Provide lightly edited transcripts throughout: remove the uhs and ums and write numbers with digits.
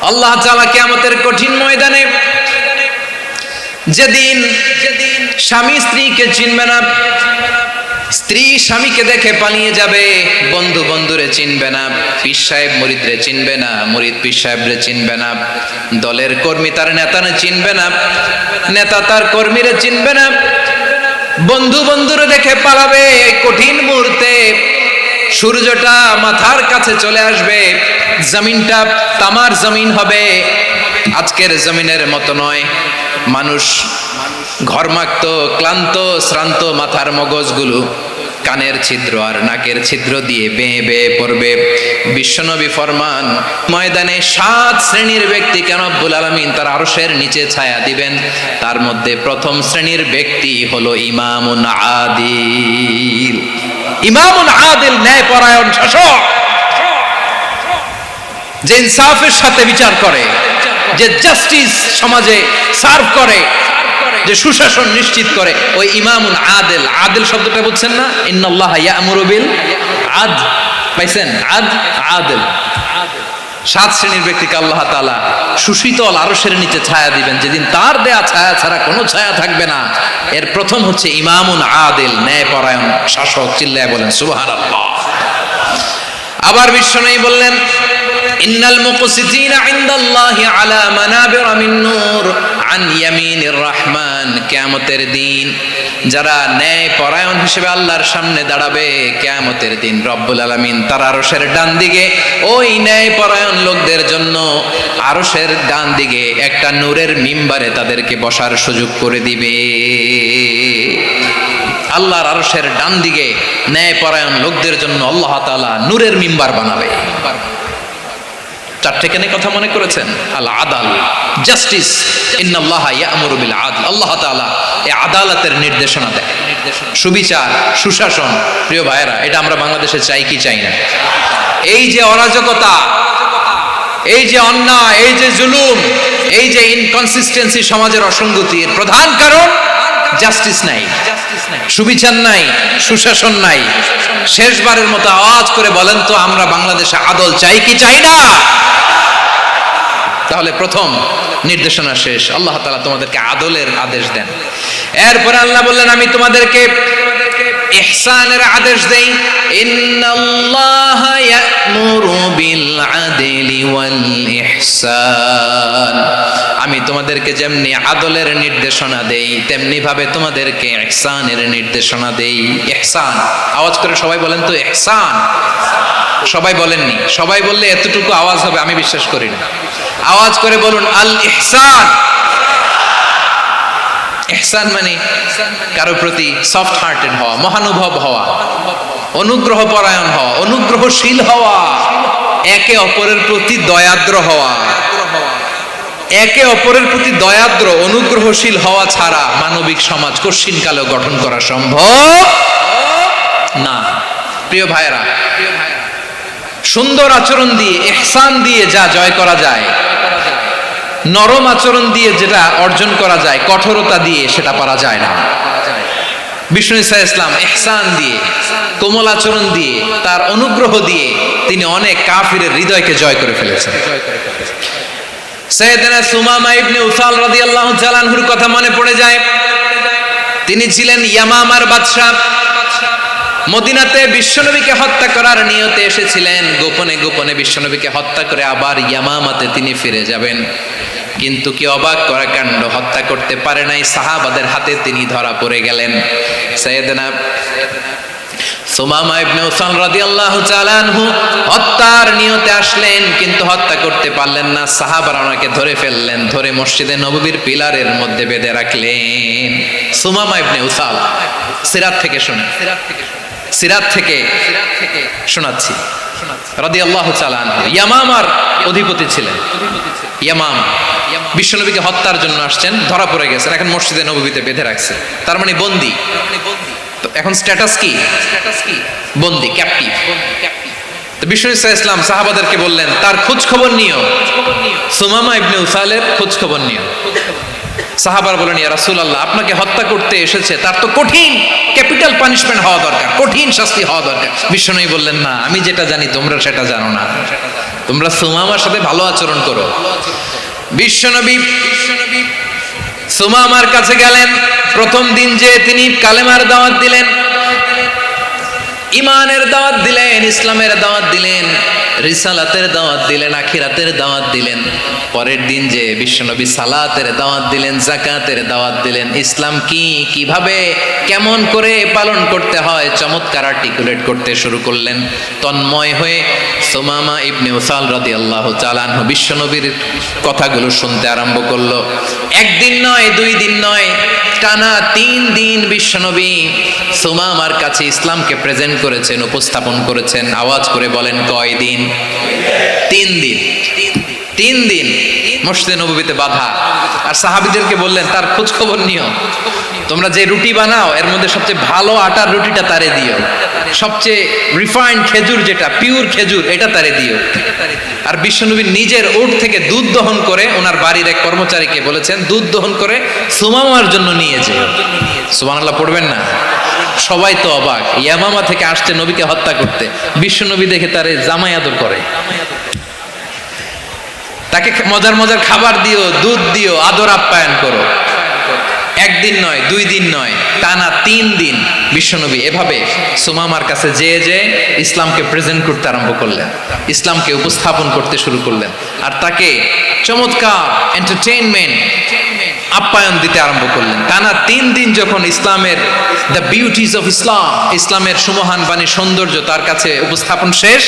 আল্লাহ তাআলা কিয়ামতের কঠিন ময়দানে যেদিন স্বামী স্ত্রীকে চিনবে না, স্ত্রী স্বামীকে দেখে পালিয়ে যাবে, বন্ধু বন্ধুরে চিনবে না, পীর সাহেব মুরিদরে চিনবে না, মুরিদ পীর সাহেবরে চিনবে না, দলের কর্মী তার নেতারে চিনবে না, নেতা তার কর্মীরে চিনবে না, বন্ধু বন্ধুরে দেখে পালাবে। এই কঠিন মুহূর্তে সূর্যটা মাথার কাছে চলে আসবে, জমিনটা তামার জমিন হবে, আজকের জমিনের মতো নয়। মানুষ ঘর্মাক্ত, ক্লান্ত, শ্রান্ত মাথার মগজগুলো কানের ছিদ্র আর নাকের ছিদ্র দিয়ে বেয়ে বেয়ে পড়বে। বিশ্বনবী ফরমান, ময়দানে 7 শ্রেণীর ব্যক্তিকে রব্বুল আলামিন তার আরশের নিচে ছায়া দিবেন। তার মধ্যে প্রথম শ্রেণীর ব্যক্তি হলো ইমামুন আদিল। ইমামুন আদিল, ন্যায়পরায়ণ শাসক, যে ইনসাফের সাথে বিচার করে, যে জাস্টিস সমাজে সার্ভ করে, যে সুশাসন নিশ্চিত করে, ওই ইমামুন আদিল। আদিল শব্দটা বুঝছেন না? ইন্নাল্লাহা ইয়া'মুরু বিল আদল, পাইছেন? আদিল। 7 শ্রেণীর ব্যক্তিকে আল্লাহ তাআলা সুশীতল আরশের নিচে ছায়া দিবেন, যেদিন তার দেয়া ছায়া ছাড়া কোনো ছায়া থাকবে না। এর প্রথম হচ্ছে ইমামুন আদিল, ন্যায়পরায়ণ শাসক। চিল্লায় বলেন সুবহানাল্লাহ। আবার বিশ্বনবী বললেন, ইন্নাল মুকসিতিনা ইনদাল্লাহি আলা মানাবিরা মিন নূর আন ইয়ামিনির রহমান। কিয়ামতের দিন যারা ন্যায় পরায়ণ হিসেবে আল্লাহর সামনে দাঁড়াবে, কিয়ামতের দিন রব্বুল আলামিন তার আরশের ডান দিকে ওই ন্যায় পরায়ণ লোকদের জন্য আরশের ডান দিকে একটা নূরের মিম্বারে তাদেরকে বসার সুযোগ করে দিবে। আল্লাহর আরশের ডান দিকে ন্যায় পরায়ণ লোকদের জন্য আল্লাহ তাআলা নূরের মিম্বার বানাবে। 4টে কেন কথা মনে করেছেন? আল আদাল, জাস্টিস। ইন্নাল্লাহা ইয়া'মুরু বিল আদল। আল্লাহ তাআলা এই আদালতের নির্দেশনা দেয়, সুবিচার, সুশাসন। প্রিয় ভাইয়েরা, এটা আমরা বাংলাদেশে চাই কি চাই না? এই যে অরাজকতা, এই যে অন্যায়, এই যে জুলুম, এই যে ইনকনসিস্টেন্সি, সমাজের অসঙ্গতি, এর প্রধান কারণ জাস্টিস নাই, সুবিচার নাই, সুশাসন নাই। শেষবারের মতো আওয়াজ করে বলেন তো, আমরা বাংলাদেশে আদল চাই কি চাই না? তাহলে প্রথম নির্দেশনা শেষ। আল্লাহ তাআলা তোমাদেরকে আদলের আদেশ দেন। এরপরে আল্লাহ বললেন, আমি তোমাদেরকে ইহসানের আদেশ দেই। ইন্নাল্লাহা ইয়া'মুরু বিল আদলি ওয়াল ইহসান। আমি তোমাদেরকে যেমনি আদলের নির্দেশনা দেই, তেমনি ভাবে তোমাদেরকে ইহসানের নির্দেশনা দেই। ইহসান, আওয়াজ করে সবাই বলেন তো ইহসান। সবাই বলেননি, সবাই বললে এতটুকু আওয়াজ হবে আমি বিশ্বাস করি না। আওয়াজ করে বলুন আল ইহসান। ইহসান মানে কারো প্রতি সফট হার্টেড হওয়া, মহানুভব হওয়া, অনুগ্রহ পরায়ণ হওয়া, অনুগ্রহশীল হওয়া, একে অপরের প্রতি দয়াদ্র হওয়া। একে অপরের প্রতি দয়াদ্র, অনুগ্রহশীল হওয়া ছাড়া মানবিক সমাজ কশিনকালেও গঠন করা সম্ভব না। প্রিয় ভাইয়েরা, সুন্দর আচরণ দিয়ে, ইহসান দিয়ে যা জয় করা যায়, নরম আচরণ দিয়ে যেটা অর্জন করা যায়, কঠোরতা দিয়ে সেটা পারা যায় না। বিষ্ণু ঈসা ইসলাম ইহসান দিয়ে, কোমল আচরণ দিয়ে, তার অনুগ্রহ দিয়ে তিনি অনেক কাফিরের হৃদয়কে জয় করে ফেলেছেন। সাইয়েদনা সুমামা ইবনে উসাল রাদিয়াল্লাহু তাআলা আনহুর কথা মনে পড়ে যায়। তিনি ছিলেন ইয়ামামার বাদশা। মদিনাতে বিশ্বনবীকে হত্যা করার নিয়তে এসেছিলেন। গোপনে গোপনে বিশ্বনবীকে হত্যা করে আবার ইয়ামামাতে তিনি ফিরে যাবেন। কিন্তু কি অবাক করা কাণ্ড, হত্যা করতে পারে নাই, সাহাবাদের হাতে তিনি ধরা পড়ে গেলেন। সাইয়েদনা সুমামা ইবনে উসাল রাদিয়াল্লাহু তাআলা আনহু হত্যার নিয়তে আসলেন, কিন্তু হত্যা করতে পারলেন না। সাহাবারা ওনাকে ধরে ফেললেন, ধরে মসজিদে নববীর পিলারের মধ্যে বেঁধে রাখলেন। সুমামা ইবনে উসাল, সিরাত থেকে শুনে, সিরাত থেকে শোনাচ্ছি, রাদিয়াল্লাহু তাআলা আনহু ইয়ামামার অধিপতি ছিলেন। ইয়ামামা বিশ্বনবীকে হত্যার জন্য আসছেন, ধরা পড়ে গেছেন, এখন মসজিদে নববীতে বেঁধে রাখছে, তার মানে বন্দী। তো এখন স্ট্যাটাস কি? বন্দী, ক্যাপটিভ। তো বিষ্ণু ঈসা ইসলাম সাহাবাদেরকে বললেন, তার খোঁজ খবর নিও, সুমামা ইবনে উসালের খোঁজ খবর নিও। সাহাবারা বলেন, ইয়া রাসূলুল্লাহ, আপনাকে হত্যা করতে এসেছে, তার তো কঠিন ক্যাপিটাল পানিশমেন্ট হওয়া দরকার, কঠিন শাস্তি হওয়া দরকার। বিশ্বনবী বললেন, না, আমি যেটা জানি তোমরা সেটা জানো না, তোমরা সুমামার সাথে ভালো আচরণ করো। বিশ্বনবী সুমামার কাছে গেলেন। প্রথম দিন যে তিনি কালেমার দাওয়াত দিলেন, ইমানের দাওয়াত দিলেন, ইসলামের দাওয়াত দিলেন, রিসালাতের দাওয়াত দিলেন, আখিরাতের দাওয়াত দিলেন। পরের দিন যে বিশ্বনবী সালাতের দাওয়াত দিলেন, যাকাতের দাওয়াত দিলেন, ইসলাম কি, কিভাবে, কেমন করে পালন করতে হয় চমৎকার আর্টিকুলেট করতে শুরু করলেন। তন্ময় হয়ে সুমামা ইবনে উসাল রাদিয়াল্লাহু তাআলা আনহু বিশ্বনবীর কথাগুলো শুনতে আরম্ভ করলো। একদিন নয়, 2 দিন নয়, টানা 3 দিন বিশ্বনবী সুমামার কাছে ইসলামকে প্রেজেন্ট করেছেন, উপস্থাপন করেছেন। আওয়াজ করে বলেন, কয় দিন? 3 দিন। 3 দিন মসজিদে নববীতে বাধা। আর সাহাবীদেরকে বললেন, তার খোঁজ খবর নিও, তোমরা যে রুটি বানাও এর মধ্যে সবচেয়ে ভালো আটার রুটিটা তারে দিও, সবচেয়ে রিফাইন্ড খেজুর, যেটা পিওর খেজুর, এটা তারে দিও। আর বিশ্বনবী নিজের উট থেকে দুধ দহন করে ওনার বাড়ির এক কর্মচারীকে বলেছেন, দুধ দহন করে সুমামার জন্য নিয়ে যেও। সুবহানাল্লাহ পড়বেন না? সবাই তো অবাক, ইয়ামামা থেকে আসছে নবীকে হত্যা করতে, বিশ্বনবী দেখে তারে জামাই আদর করে, তাকে মজার মজার খাবার দিও, দুধ দিও, আদর আপ্যায়ন করো। একদিন নয়, 2 দিন নয়, টানা 3 দিন বিশ্বনবী এভাবে সুমামার কাছে যেয়ে ইসলামকে প্রেজেন্ট করতে আরম্ভ করলেন, ইসলামকে উপস্থাপন করতে শুরু করলেন। আর তাকে চমৎকার এন্টারটেইনমেন্ট, আপ্যায়ন দিতে আরম্ভ করলেন। টানা 3 দিন যখন ইসলামের দ্য বিউটিজ অফ ইসলাম, ইসলামের সুমহান বাণী, সৌন্দর্য তার কাছে উপস্থাপন শেষ,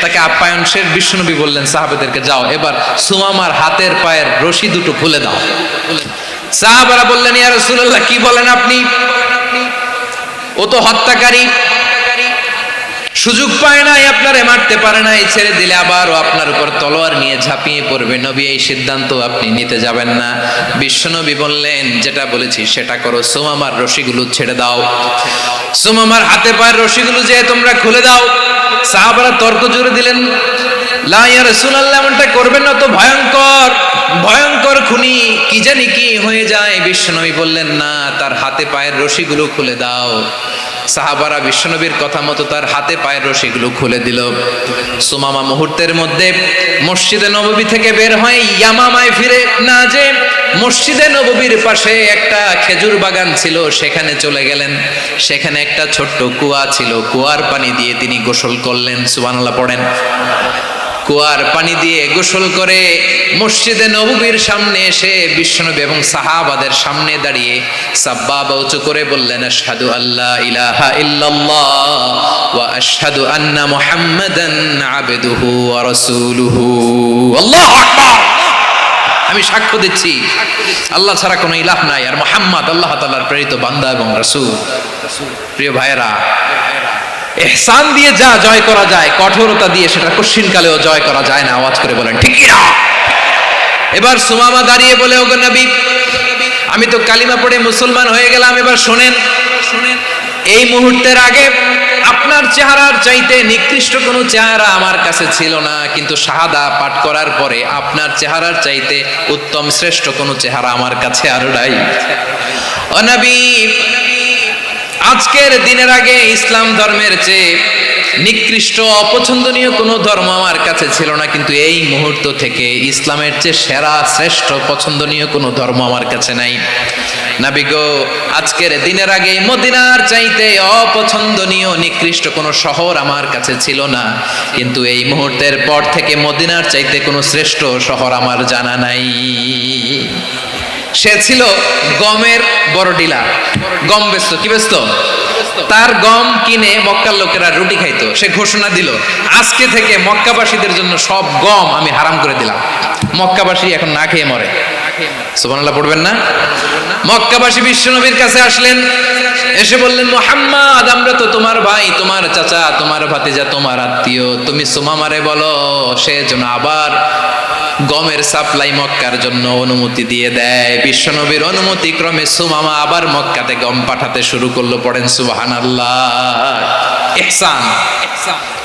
তাকে আপ্যায়ন শেষ, বিশ্বনবী বললেন সাহাবাদেরকে, যাও এবার সুমামার হাতের পায়ের রশি দুটো খুলে দাও। সাহাবারা বললেন, ইয়া রাসূলুল্লাহ, কি বলেন আপনি? ও তো হত্যাকারী, সুযোগ পায় নাই, আপনারে মারতে পারে নাই, ছেড়ে দিলে আবার ও আপনার উপর তলোয়ার নিয়ে ঝাঁপিয়ে পড়বে। নবী, এই সিদ্ধান্ত আপনি নিতে যাবেন না। বিশ্বনবী বললেন, যেটা বলেছি সেটা করো, সুমামার রশিগুলো ছেড়ে দাও, সুমামার হাতে পায়ের রশিগুলো যে তোমরা খুলে দাও। সাহাবারা তর্ক জুড়ে দিলেন, লা ইয়া রাসূলুল্লাহ, এমনটা করবেন না, তো ভয়ঙ্কর ভয়ঙ্কর খুনি, কি জানি কি হয়ে যায়। বিশ্বনবী বললেন, না, তার হাতে পায়ের রশিগুলো খুলে দাও। সাহাবারা বিশ্বনবীর কথা মতো তার হাতে পায়ের রশিগুলো খুলে দিল। সুমামা মুহূর্তের মধ্যে মসজিদে নববী থেকে বের হয়ে ইয়ামামায় ফিরে না যে মসজিদে নববীর পাশে একটা খেজুর বাগান ছিল, সেখানে চলে গেলেন। সেখানে একটা ছোট্ট কুয়া ছিল, কুয়ার পানি দিয়ে তিনি গোসল করলেন। সুবহানাল্লাহ পড়েন। কুয়ার পানি দিয়ে গোসল করে মসজিদে নববীর সামনে এসে বিশ্বনবী এবং সাহাবাদের সামনে দাঁড়িয়ে সাব্বাবা উঁচু করে বললেন, আশহাদু আল্লা ইলাহা ইল্লাল্লাহ ওয়া আশহাদু আন্না মুহাম্মাদান আবদুহু ওয়া রাসূলুহু। আল্লাহু আকবার। আমি সাক্ষ্য দিচ্ছি আল্লাহ ছাড়া কোনো ইলাহ নাই, আর মুহাম্মদ আল্লাহ তাআলার প্রেরিত বান্দা এবং রাসূল। প্রিয় ভাইয়েরা, ইহসান দিয়ে যা জয় করা যায়, কঠোরতা দিয়ে সেটা কঠিনকালেও জয় করা যায় না। আওয়াজ করে বলেন, ঠিক কি না? এবার সুমামা দাঁড়িয়ে বলে, ওগো নবী, আমি তো কালিমা পড়ে মুসলমান হয়ে গেলাম, এবার শোনেন, এই মুহূর্তের আগে আপনার চেহারার চাইতে নিকৃষ্ট কোনো চেহারা আমার কাছে ছিল না, কিন্তু শাহাদা পাঠ করার পরে আপনার চেহারার চাইতে উত্তম শ্রেষ্ঠ কোনো চেহারা আমার কাছে আর নাই। ও নবী, আজকের দিনের আগে ইসলাম ধর্মের চেয়ে নিকৃষ্ট অপছন্দনীয় কোনো ধর্ম আমার কাছে ছিল না, কিন্তু এই মুহূর্ত থেকে ইসলামের চেয়ে সেরা শ্রেষ্ঠ পছন্দনীয় কোনো ধর্ম আমার কাছে নাই। নবী গো, আজকের দিনের আগে মদিনার চাইতে অপছন্দনীয় নিকৃষ্ট কোনো শহর আমার কাছে ছিল না, কিন্তু এই মুহূর্তের পর থেকে মদিনার চাইতে কোনো শ্রেষ্ঠ শহর আমার জানা নাই। সে ছিল গমের বড় ডিলার, গম বেচত। কি বেচত? তার গম কিনে মক্কার লোকেরা রুটি খাইতো। সে ঘোষণা দিল, আজকে থেকে মক্কাবাসীদের জন্য সব গম আমি হারাম করে দিলাম, মক্কাবাসী এখন না খেয়ে মরে। সুবহানাল্লাহ পড়বেন না? মক্কাবাসী বিশ্বনবীর কাছে আসলেন, এসে বললেন, মুহাম্মদ, আমরা তো তোমার ভাই, তোমার চাচা, তোমার ভাতিজা, তোমার আত্মীয়, তুমি সুমামারে বলো সে যেন আবার গমের সাপ্লাই মক্কার জন্য অনুমতি দিয়ে দেয়। বিশ্বনবীর অনুমতি ক্রমে সুমামা আবার মক্কাতে গম পাঠাতে শুরু করলো। পড়েন সুবহানাল্লাহ। ইহসান,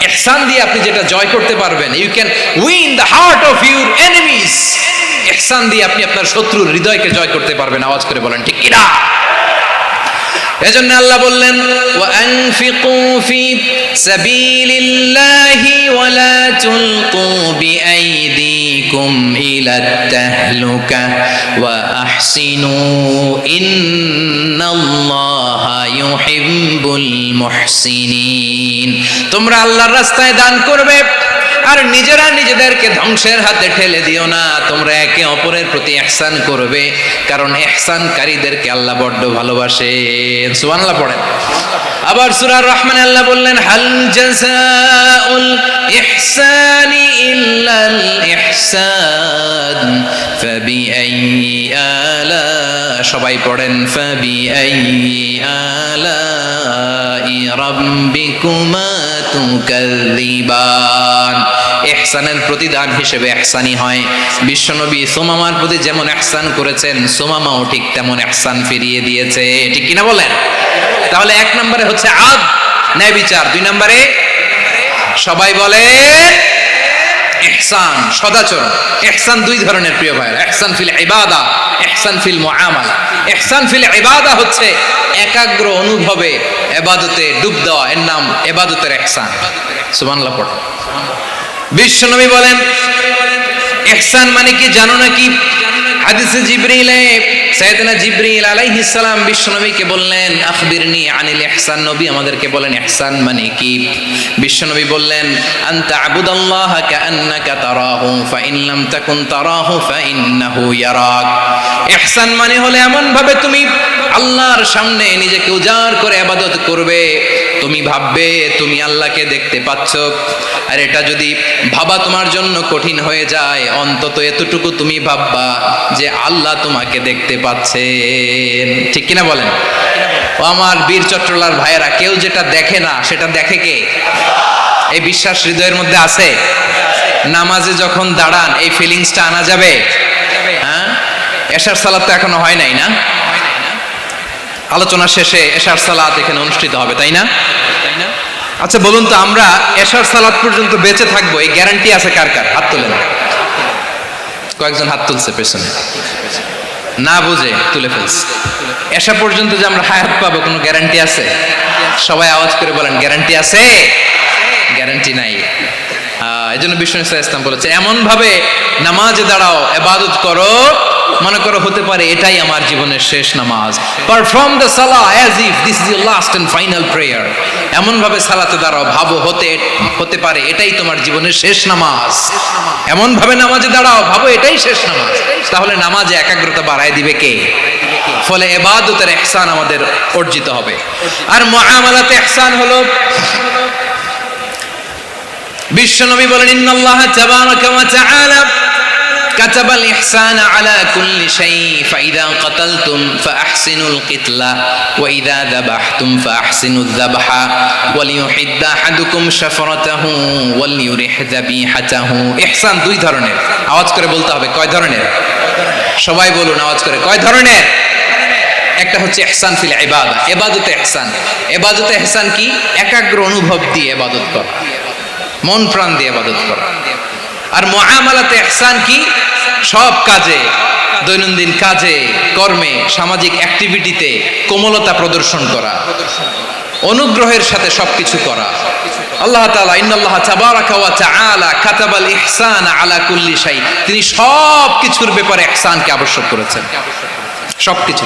ইহসান দিয়ে আপনি যেটা জয় করতে পারবেন, you can win the heart of your enemies. ইহসান ইহসান দিয়ে আপনি আপনার শত্রুর হৃদয়কে জয় করতে পারবেন। আওয়াজ করে বলেন ঠিক কিনা? এজন্য আল্লাহ বললেন ওয়ানফিকু ফি সাবিলিল্লাহি ওয়ালা তুলকু বিআইদিকুম ইলাত তাহলুকা ওয়া আহসিনু ইন্নাল্লাহা ইউহিব্বুল মুহসিনিন। তোমরা আল্লাহর রাস্তায় দান করবে আর নিজেরা নিজেদেরকে ধ্বংসের হাতে ঠেলে দিও না। তোমরা একে অপরের প্রতি ইহসান করবে, কারণ ইহসানকারীদেরকে আল্লাহ বড্ড ভালোবাসেন। সুবহানাল্লাহ পড়েন। আবার সূরা রহমানে আল্লাহ বললেন হাল জাযাউল ইহসানি ইল্লাল ইহসান ফাবিআইয়ি আলা, সবাই পড়েন ফাবিআইয়ি আলাই রাব্বিকুমা তুকাযযিবান। ইহসানের প্রতিদান হিসেবে ইহসানি হয়। বিশ্বনবী সুমামার প্রতি যেমন ইহসান করেছেন, সুমামাও ঠিক তেমন ইহসান ফিরিয়ে দিয়েছে। ঠিক কিনা বলেন? তাহলে এক নম্বরে হচ্ছে আদ, ন্যায় বিচার। দুই নম্বরে সবাই বলে ইহসান, সদাচরণ। ইহসান দুই ধরনের প্রিয় ভাইরা, ইহসান ফিল ইবাদা, ইহসান ফিল মুআমালা। ইহসান ফিল ইবাদা হচ্ছে একাগ্র অনুভবে ইবাদতে ডুব দেওয়া, এর নাম ইবাদতের ইহসান। সুবহানাল্লাহ পড়ো। বিশ্বনবী বলেন ইহসান মানে কি জানো নাকি? হাদিসে জিবরিলে সাইয়েদনা জিবরিল আলাইহিস সালাম বিশ্বনবীকে বললেন আখবিরনি আনিল ইহসান। নবী আমাদেরকে বলেন ইহসান মানে কি? বিশ্বনবী বললেন আনতা আবুদাল্লাহা কাআন্নাকা তারাহু ফাইন লাম তাকুন তারাহু ফাইন্নাহু ইয়ারাক। ইহসান মানে হলো এমন ভাবে তুমি আল্লাহর সামনে নিজেকে উজাড় করে ইবাদত করবে, তুমি ভাববে তুমি আল্লাহকে দেখতে পাচ্ছ। আর এটা যদি ভাবা তোমার জন্য কঠিন হয়ে যায়, অন্তত এতটুকু তুমি ভাববা যে আল্লাহ তোমাকে দেখতে পাচ্ছেন। ঠিক কিনা বলেন? ও আমার বীর চট্টলার ভাইয়েরা, কেউ যেটা দেখে না সেটা দেখে কে? এই বিশ্বাস হৃদয়ের মধ্যে আছে? নামাজে যখন দাঁড়ান এই ফিলিংসটা আনা যাবে? হ্যাঁ, এশার সালাত তো এখনো হয় নাই না? আলোচনা শেষে এশার সালাত এখানে অনুষ্ঠিত হবে, তাই না? আচ্ছা বলুন তো, আমরা এশার সালাত পর্যন্ত বেঁচে থাকবো এই গ্যারান্টি আছে কার কার? হাত তোলেন। কয়েকজন হাত তুলছে পেছনে, না বুঝে তুলে ফেলছে। এশা পর্যন্ত যে আমরা হায়াত পাবো কোনো গ্যারান্টি আছে? সবাই আওয়াজ করে বলেন গ্যারান্টি আছে? গ্যারান্টি নাই। এই জন্য বিষ্ণু ইসলাম বলেছে এমন ভাবে নামাজে দাঁড়াও, ইবাদত করো, মনে করো হতে পারে এটাই আমার জীবনের শেষ নামাজ। পারফর্ম দ্য সালাহ as if this is your last and final prayer. এমন ভাবে সালাতে দাঁড়াও, ভাবো হতে পারে এটাই তোমার জীবনের শেষ নামাজ। এমন ভাবে নামাজে দাঁড়াও, ভাবো এটাই শেষ নামাজ। তাহলে নামাজে একাগ্রতা বাড়ায় দিবে কে? ফলে ইবাদতের ইহসান আমাদের অর্জিত হবে। আর মুআমালাতে ইহসান হলো, বিশ্বনবী বলেন ইন্নাল্লাহা তাবারাকা ওয়া তাআলা কাতাবাল ইহসানা আলা কুল্লি শাই ফাইদা কাতালতুম ফাআহসিনুল কিতলা ওয়া ইযা যাবাহতুম ফাআহসিনুয যাবহা ওয়ালিয়ুহিদ্দা আহাদুকুম শাফরাতাহু ওয়ালিয়ুরিহ যাবিহাতাহু। ইহসান দুই ধরনের। আওয়াজ করে বলতে হবে কয় ধরনের? সবাই বলুন আওয়াজ করে, কয় ধরনের? একটা হচ্ছে ইহসান ফিল ইবাদা, ইবাদতে ইহসান। ইবাদতে ইহসান কি? একাগ্র অনুভব দিয়ে ইবাদত করা, মন প্রাণ দিয়ে ইবাদত করা। আর মুআমালাতে ইহসান কি? সব কাজে, দৈনন্দিন কাজে, কর্মে, সামাজিক অ্যাক্টিভিটিতে কোমলতা প্রদর্শন করা, অনুগ্রহের সাথে সবকিছু করা। আল্লাহ তাআলা ইন্নাল্লাহা তাবারাকা ওয়া তাআলা কাতাবাল ইহসানা আলা কুল্লি শাই, তিনি সব কিছুর ব্যাপারে ইহসানকে আবশ্যক করেছেন। সবকিছু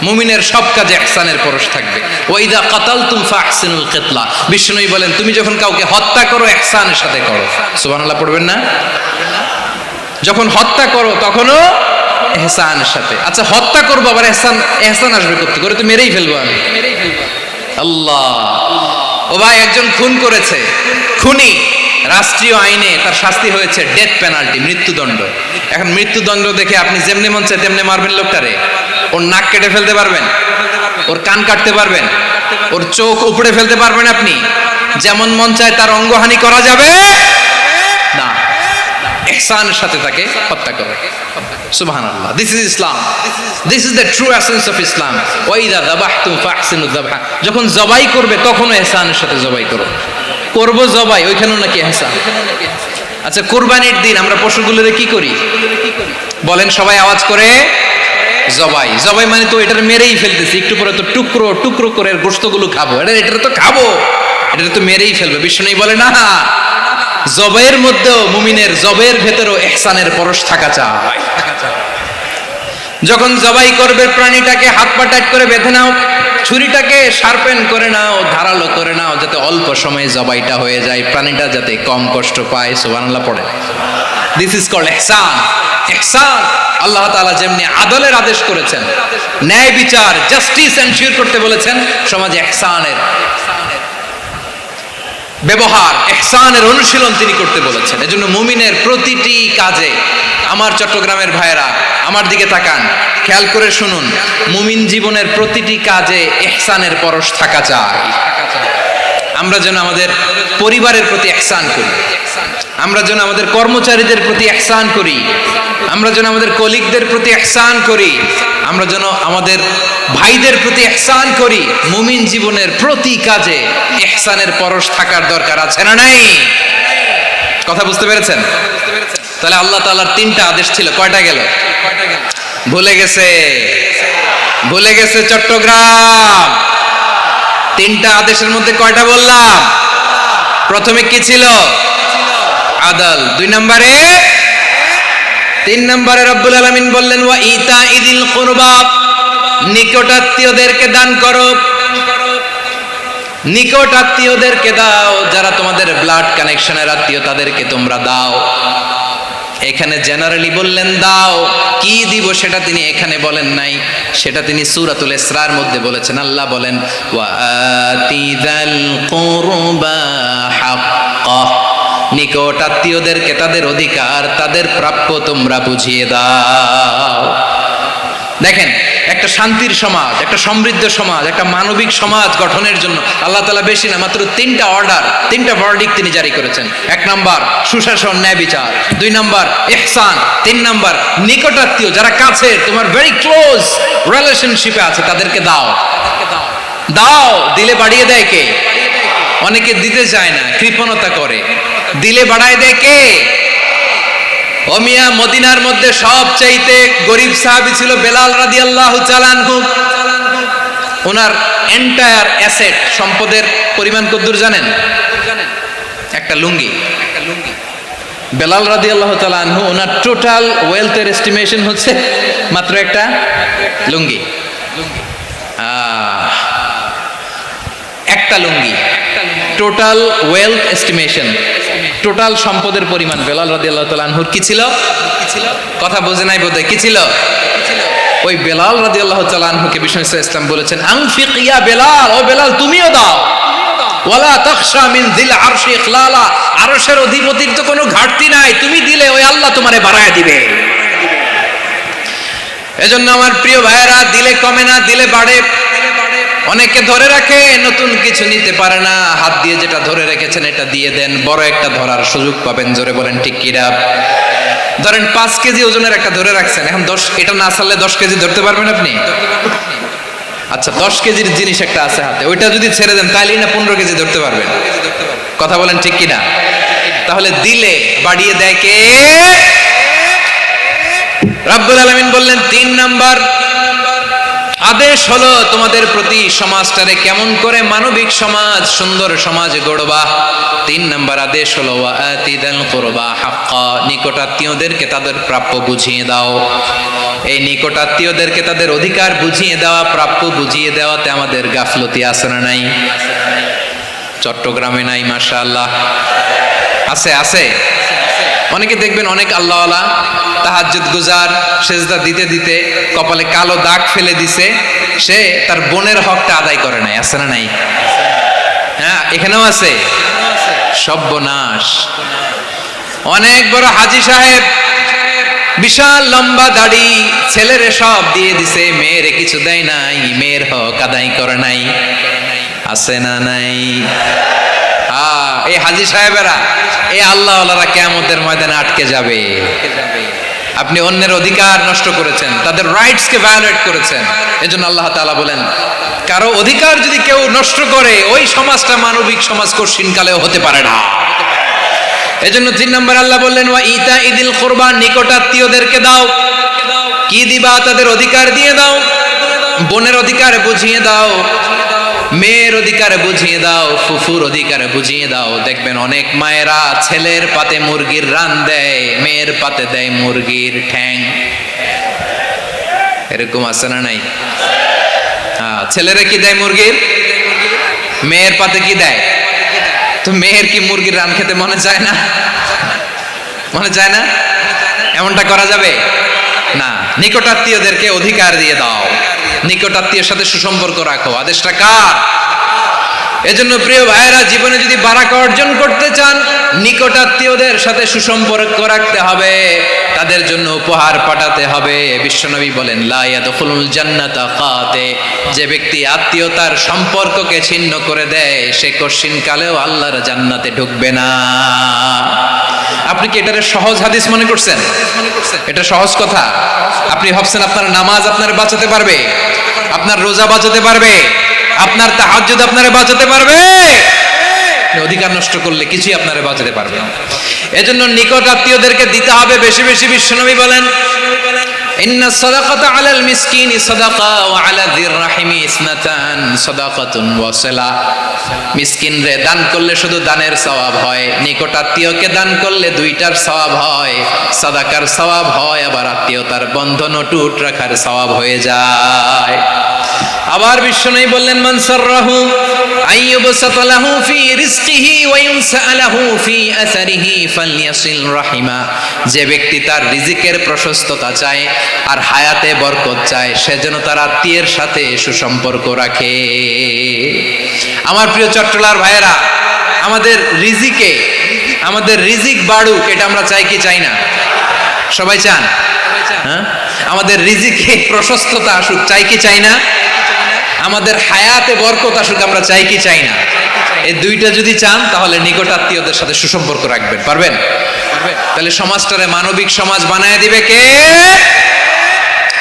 মুমিনের সব কাজে ইহসানের পরশ থাকবে। ওয়া ইযা কাতালতুম ফাহসিনুল কিতলা, বিষ্ণুই বলেন তুমি যখন কাউকে হত্যা করো ইহসানের সাথে করো। সুবহানাল্লাহ পড়বেন না? যখন হত্যা করো তখনও ইহসানের সাথে। আচ্ছা হত্যা করবো আবার ইহসান আসবে করতে করে, তো মেরেই ফেলবো আমি। আল্লাহ, ও ভাই একজন খুন করেছে, খুনি, রাষ্ট্রীয় আইনে তার শাস্তি হয়েছে ডেথ পেনাল্টি, মৃত্যুদণ্ড। এখন মৃত্যুদণ্ড দেখে আপনি যেমনি মন চায় তেমনি মারবেন লোকটারে? ওর নাক কেটে ফেলতে পারবেন? ওর কান কাটতে পারবেন? ওর চোখ উপড়ে ফেলতে পারবেন আপনি? যেমন মন চায় তার অঙ্গহানি করা যাবে না। ইহসানের সাথে তাকে হত্যা করে। সুবহানাল্লাহ, this is Islam, this is the true essence of Islam. ওয়া ইযা যাবাহতুম ফাহসিনুয যাবহা, যখন জবাই করবে তখনও ইহসানের সাথে জবাই করো। করব জবাই, ওইখানেও নাকি ইহসান। আচ্ছা কোরবানির দিন আমরা পশুগুলোরে কি করি? বলেন সবাই আওয়াজ করে, জবাই। জবাই মানে তো এটার মেরেই ফেলতেছি, একটু পরে তো টুকরো টুকরো করে গোশতগুলো খাবো, এটা তো খাবো, এটা তো মেরেই ফেলবে। বিষ্ণু বলে না, জবাইয়ের মধ্যেও মুমিনের জবের ভেতরেও ইহসানের পরশ থাকা চাই। যখন জবাই করবে প্রাণীটাকে হাত পা টাইট করে বেঁধে নাও, ছুরিটাকে শার্পেন করে নাও, ধারালো করে নাও, যাতে অল্প সময়ে জবাইটা হয়ে যায়, প্রাণীটা যাতে কম কষ্ট পায়। সুবহানাল্লাহ পড়ে। দিস ইজ কল্ড ইহসান। ইহসান আল্লাহ তাআলা যেমনি আদলের আদেশ করেছেন, ন্যায় বিচার জাস্টিস এনশিওর করতে বলেছেন, সমাজে ইহসানের ব্যবহার, ইহসানের অনুশীলন তিনি করতে বলেছেন। এজন্য মুমিনের প্রতিটি কাজে, আমার চট্টগ্রামের ভাইয়েরা আমার দিকে তাকান, খেয়াল করে শুনুন, মুমিন জীবনের প্রতিটি কাজে ইহসানের পরশ থাকা চাই। আমরা যেন আমাদের পরিবারের প্রতি ইহসান করি, আমরা যেন আমাদের কর্মচারীদের প্রতি ইহসান করি, আমরা যেন আমাদের কলিগদের প্রতি ইহসান করি, আমরা যেন আমাদের ভাইদের প্রতি ইহসান করি। মুমিন জীবনের প্রতি কাজে ইহসানের পরশ থাকার দরকার আছে না নাই? কথা বুঝতে পেরেছেন? তাহলে আল্লাহ তাআলার তিনটা আদেশ ছিল, কয়টা গেল? ভুলে গেছে, ভুলে গেছে চট্টগ্রাম। তিনটা আদেশের মধ্যে কয়টা বললাম? প্রথমে কি ছিল? আদল। দুই নম্বরে, তিন নম্বরে রব্বুল আলামিন বললেন ওয়া ইতাইদিল কুরবা, নিকট আত্মীয়দেরকে দান করো, নিকট আত্মীয়দেরকে দাও, যারা তোমাদের ব্লাড কানেকশনের আত্মীয় তাদেরকে তোমরা দাও। এখানে জেনারেলি বললেন দাও, কি দিব সেটা তিনি এখানে বলেন নাই, সেটা তিনি সূরাতুল ইসরার মধ্যে বলেছেন। আল্লাহ বলেন ওয়া আতিযাল কুরবা হাক্কাহ, নিকট আত্মীয়দেরকে তাদের অধিকার, তাদের প্রাপ্য তোমরা বুঝিয়ে দাও। দেখেন, একটা শান্তির সমাজ, একটা সমৃদ্ধ সমাজ, একটা মানবিক সমাজ গঠনের জন্য আল্লাহ তাআলা বেশি না, মাত্র তিনটা অর্ডার, তিনটা ভার্ডিক্ট তিনি জারি করেছেন। এক নাম্বার সুশাসন, ন্যায় বিচার। দুই নাম্বার ইহসান। তিন নাম্বার নিকটাত্মীয়, যারা কাছে, তোমার ভেরি ক্লোজ রিলেশনশিপে আছে, তাদেরকে দাও। দাও, দিলে বাড়িয়ে দেয় কে? অনেকে দিতে চায় না, কৃপণতা করে। দিলে বাড়ায় দেয় কে? ও মিয়া, মদিনার মধ্যে সবচাইতে গরিব সাহাবী ছিল বেলাল রাদিয়াল্লাহু তাআলা আনহু। ওনার এন্টায়ার অ্যাসেট, সম্পদের পরিমাণ কতদূর জানেন? একটা লুঙ্গি। বেলাল রাদিয়াল্লাহু তাআলা আনহু, ওনার টোটাল ওয়েলথের এস্টিমেশন হচ্ছে মাত্র একটা লুঙ্গি। একটা লুঙ্গি, টোটাল ওয়েলথ এস্টিমেশন, টোটাল সম্পদের পরিমাণ বেলাল রাদিয়াল্লাহু তাআলা আনহুর কি ছিল? কথা বোঝে নাই বোধহয়, কি ছিল? ওই বেলাল রাদিয়াল্লাহু তাআলা আনহুকে বিষ্ণু ইসলাম বলেছেন আনফিক ইয়া বেলাল, ও বেলাল তুমিও দাও। ওয়ালা তাখশা মিন যিল আরশি ইখলালা, আরশের অধিপতির তো কোনো ঘাটতি নাই, তুমি দিলে ওই আল্লাহ তোমারে বাড়ায় দিবে। এজন্য আমার প্রিয় ভাইয়েরা, দিলে কমে না, দিলে বাড়ে। অনেকে ধরে রাখে, নতুন কিছু নিতে পারে না, হাত দিয়ে যেটা ধরে রেখেছেন এটা দিয়ে দেন, বড় একটা ধরার সুযোগ পাবেন। জোরে বলেন ঠিক কিনা? ধরেন 5 কেজি ওজনের একটা ধরে রাখছেন, এখন 10, এটা না ছাড়লে 10 কেজি ধরতে পারবেন আপনি? আচ্ছা, 10 কেজির জিনিস একটা আছে হাতে, ওইটা যদি ছেড়ে দেন তাহলেই না 15 কেজি ধরতে পারবেন। কথা বলেন ঠিক কিনা? তাহলে দিলে বাড়িয়ে দেয় কে? রব্বুল আলামিন বললেন 3 নাম্বার আদেশ হলো তোমাদের প্রতি সমাজটারে কেমন করে মানবিক সমাজ, সুন্দর সমাজ গড়বা। 3 নাম্বার আদেশ হলো ওয়া আতিদাল কুরবা হাক্কা, নিকটাত্মীয়দেরকে তাদের প্রাপ্য বুঝিয়ে দাও। এই নিকটাত্মীয়দেরকে তাদের অধিকার বুঝিয়ে দেওয়া, প্রাপ্য বুঝিয়ে দেওয়াতে আমাদের গাফলতি আছে না নাই? চট্টগ্রামে নাই? মাশাআল্লাহ আছে, আছে। অনেকে দেখবেন অনেক আল্লাহওয়ালা তাহাজ্জুদ গুজার, সেজদা দিতে দিতে কপালে কালো দাগ ফেলে দিছে, সে তার বোনের হকটা আদায় করে নাই। আছে না নাই? হ্যাঁ, এখানেও আছে। সর্বনাশ। অনেক বড় হাজী সাহেব, বিশাল লম্বা দাড়ি, ছেলেরে সব দিয়ে দিছে, মেয়েরে কিছু দেয় নাই, মেয়ের হক আদায় করে নাই। আছে না নাই? এই হাজী সাহেবেরা, এই আল্লাহওয়ালারা কিয়ামতের ময়দানে আটকে যাবে। আপনি অন্যের অধিকার নষ্ট করেছেন, তাদের রাইটস কে ভায়োলেট করেছেন। এজন্য আল্লাহ তাআলা বলেন, কারো অধিকার যদি কেউ নষ্ট করে, ওই সমাজটা মানবিক সমাজ কঠিন কালেও হতে পারে না। এজন্য 3 নম্বর আল্লাহ বললেন ওয়া ইতা ইদিল কুরবা, নিকটাত্মীয়দেরকে দাও। কি দিবা? তাদের অধিকার দিয়ে দাও। বোনের অধিকার বুঝিয়ে দাও, মেয়ের অধিকার বুঝিয়ে দাও, ফুফুর অধিকার বুঝিয়ে দাও। দেখবেন অনেক মায়েরা ছেলের পাতে মুরগির রান দেয়, মেয়ের পাতে দেয় মুরগির ঠ্যাং। এরকম আছে না নাই? ছেলেরা কি দেয়? মুরগির। মেয়ের পাতে কি দেয়? তো মেয়ের কি মুরগির রান খেতে মনে চায় না? মনে চায় না? এমনটা করা যাবে না। নিকটাত্মীয়দেরকে অধিকার দিয়ে দাও, নিকটাত্মীয়ের সাথে সুসম্পর্ক রাখো। আদেশটা কার? এজন্য প্রিয় ভাইয়েরা, জীবনে যদি বারাকা অর্জন করতে চান, নিকটাত্মীয়দের সাথে সুসম্পর্ক রাখতে হবে, তাদের জন্য উপহার পাঠাতে হবে। বিশ্বনবী বলেন লা ইয়াদখুলুল জান্নাতা কাতে, যে ব্যক্তি আত্মীয়তার সম্পর্ককে ছিন্ন করে দেয় সে কশিন কালেও আল্লাহর জান্নাতে ঢুকবে না। আপনি কি এটারে সহজ হাদিস মনে করছেন? এটা সহজ কথা? আপনি ভাবছেন আপনার নামাজ আপনার বাঁচাতে পারবে, আপনার রোজা বাঁচাতে পারবে, আপনার তাহাজ্জুদ আপনারে বাঁচাতে পারবে? অধিকার নষ্ট করলে কিছুই আপনারে বাঁচাতে পারবে না। এজন্য নিকট আত্মীয়দেরকে দিতে হবে বেশি বেশি। বিশ্বনবী বলেন ইন্না সাদাকাতা আলাল মিসকিনি সাদাকা ওয়া আলা যির রাহিমি ইসনাতান সাদাকাতুন ওয়া সিলা। মিসকিনরে দান করলে শুধু দানের সওয়াব হয়, নিকট আত্মীয়কে দান করলে দুইটার সওয়াব হয়, সাদাকার সওয়াব হয়, আবার আত্মীয়তার বন্ধন অটুট রাখার সওয়াব হয়ে যায়। আবার বিশ্বনবী বললেন মান সাররাহু আইয়ুবসাতা লাহু ফি রিজকিহি ওয়া ইউনসালাহু ফি আসারিহি ফালইয়াসিল রাহিমা। যে ব্যক্তি তার রিজিকের প্রশস্ততা চায় আর হায়াতে বরকত চায়, সে যেন তার আত্মীয়ের সাথে সুসম্পর্ক রাখে। আমার প্রিয় চট্টলার ভাইয়েরা, আমাদের রিজিক বাড়ুক, এটা আমরা চাই কি চাই না? সবাই চান? হ্যাঁ, আমাদের রিজিকে প্রশস্ততা আসুক, চাই কি চাই না? আমাদের হায়াতে বরকত আসুক, আমরা চাই কি চাই না? এই দুইটা যদি চান তাহলে নিকট আত্মীয়দের সাথে সুসম্পর্ক রাখবেন। পারবেন? তাহলে সমাজটারে মানবিক সমাজ বানায় দিবে কে?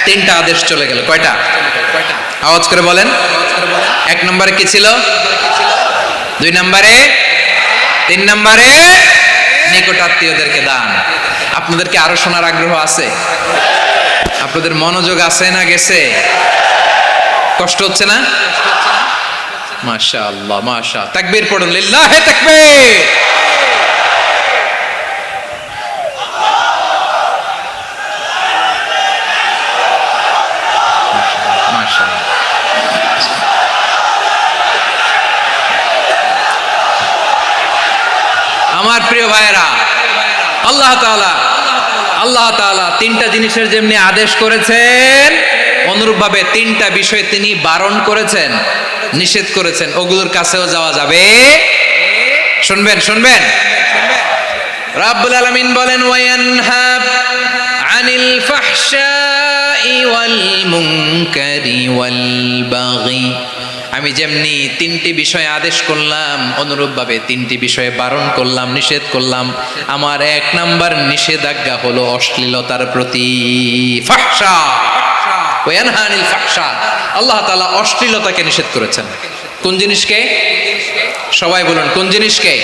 3টা আদেশ চলে গেল। কয়টা? আওয়াজ করে বলেন। 1 নম্বরে কি ছিল? 2 নম্বরে, 3 নম্বরে নিকট আত্মীয়দেরকে দান। আপনাদেরকে আরো শোনার আগ্রহ আছে? আপনাদের মনোযোগ আছে না গেছে? কষ্ট হচ্ছে না? মাশাআল্লাহ, মাশাআল্লাহ। তাকবীর পড়ুন, লিল্লাহি তাকবীর। মাশাআল্লাহ। আমার প্রিয় ভাইয়েরা, আল্লাহ তাআলা 3টা জিনিসের যেমনি আদেশ করেছেন, অনুরূপভাবে 3টা বিষয় তিনি বারণ করেছেন, নিষেধ করেছেন। ওগুলোর কাছেও যাওয়া যাবে। শুনবেন। রাব্বুল আলামিন বলেন ওয়ায়ানহা আনিল ফাহশাই ওয়াল মুনকারি ওয়াল বাগি। আমি যেমনি 3টি বিষয়ে আদেশ করলাম, অনুরূপভাবে 3টি বিষয়ে বারণ করলাম, নিষেধ করলাম। আমার 1 নাম্বার নিষেধাজ্ঞা হলো অশ্লীলতার প্রতি। ফাহশা ওয়ায়ানহা আনিল ফাহশা, আল্লাহ তাআলা অশ্লীলতাকে নিষেধ করেছেন। কোন জিনিসকে? সবাই বলুন, কোন জিনিসকে?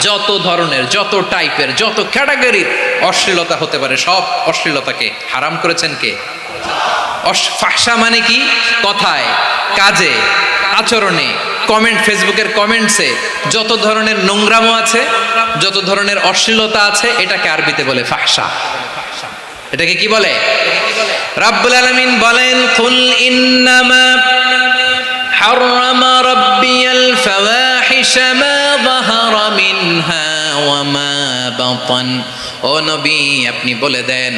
যত ধরনের, যত টাইপের, যত ক্যাটাগরির অশ্লীলতা হতে পারে, সব অশ্লীলতাকে হারাম করেছেন কে? ফাহশা মানে কি? কথায়, কাজে, আচরণে, কমেন্ট, ফেসবুকের কমেন্টসে যত ধরনের নোংরামো আছে, যত ধরনের অশ্লীলতা আছে, এটাকে আরবিতে বলে ফাহশা। এটাকে কি বলে? রাব্বুল আলামিন বলেন কুল ইন্নামা হারামা রাব্বিয়াল ফাওয়াহিশা মা যাহারা মিনহা ওয়া মা বাতান। ও নবী, আপনি বলে দেন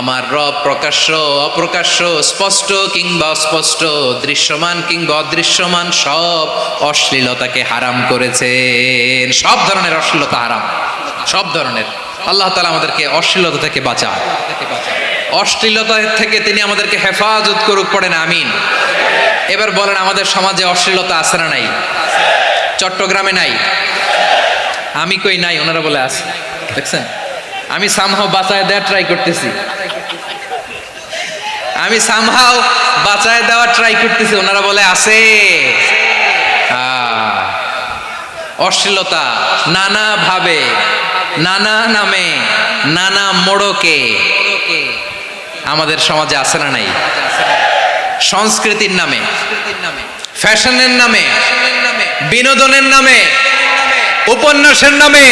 আমার রব প্রকাশ্য, অপ্রকাশ্য, স্পষ্ট কিংবা অস্পষ্ট, দৃশ্যমান কিংবা অদৃশ্যমান সব অশ্লীলতাকে হারাম করেছেন। সব ধরনের অশ্লীলতা হারাম, সব ধরনের। আল্লাহ তাআলা আমাদেরকে অশ্লীলতা থেকে বাঁচান, অশ্লীলতা থেকে তিনি আমাদেরকে হেফাজত করুক। পড়েন আমিন। এবার বলেন, আমাদের সমাজে অশ্লীলতা আছে না নাই? চট্টগ্রামে নাই? আমি কই নাই, ওনারা বলে আছে। দেখছেন, আমি সামহাও বাঁচায় দেওয়ার ট্রাই করতেছি, ওনারা বলে আছে। অশ্লীলতা নানা ভাবে নানা নামে নানা মোড়কে আমাদের সমাজে আছে না নাই? সংস্কৃতির নামে, ফ্যাশনের নামে, বিনোদনের নামে, উপন্যাসের নামে,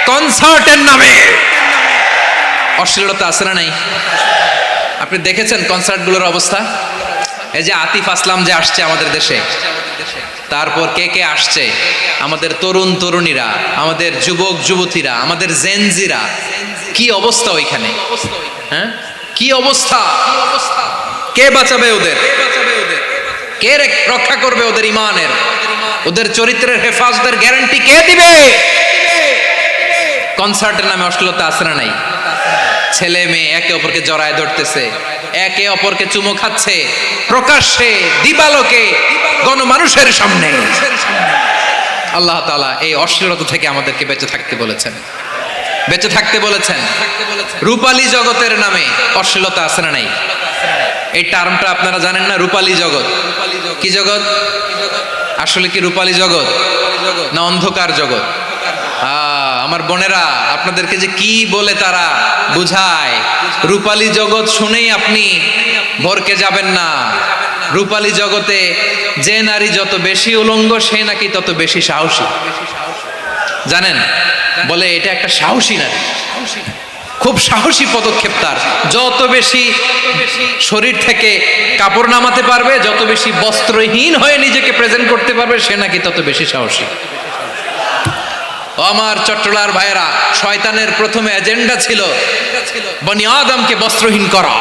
কনসার্টের নামে অশ্লীলতা আছে না নাই? আপনি দেখেছেন কনসার্টগুলোর অবস্থা? এই যে আতিফ আসলাম যে আসছে আমাদের দেশে, তারপর কে কে আসছে, আমাদের তরুণ তরুণীরা, আমাদের যুবক যুবতীরা, আমাদের জেনজিরা, কি অবস্থা ওইখানে? হ্যাঁ, কি অবস্থা? কে বাঁচাবে ওদের? কে রক্ষা করবে ওদের ইমানের, ওদের চরিত্রের হেফাজতের গ্যারান্টি কে দিবে? কনসার্টের নামে অশ্লীলতা আছে না নাই? ছেলে মেয়ে একে অপরকে জড়ায় ধরতেছে, একে অপরকে চুমো খাচ্ছে প্রকাশ্যে, দিবালোকে, গণমানুষের সামনে। আল্লাহ তাআলা এই অশ্লীলতা থেকে আমাদেরকে বেঁচে থাকতে বলেছেন, বেঁচে থাকতে বলেছেন। রূপালী জগতের নামে অশ্লীলতা আছে না নাই? এই টার্মটা আপনারা জানেন না? রূপালী জগৎ কি জগৎ? আসলে কি রূপালী জগৎ না অন্ধকার জগৎ? আমার বোনেরা, আপনাদেরকে যে কি বলে তারা বুঝায়, রূপালী জগৎ শুনেই আপনি ভরকে যাবেন না। রূপালী জগতে যে নারী যত বেশি উলঙ্গ, সে নাকি তত বেশি সাহসী। জানেন, বলে এটা একটা সাহসী নারী, খুব সাহসী পদক্ষেপ তার। যত বেশি শরীর থেকে কাপড় নামাতে পারবে, যত বেশি বস্ত্রহীন হয়ে নিজেকে প্রেজেন্ট করতে পারবে, সে নাকি তত বেশি সাহসী। আমার চট্টলার ভাইয়েরা, শয়তানের প্রথম এজেন্ডা ছিল বনি আদমকে বস্ত্রহীন করা।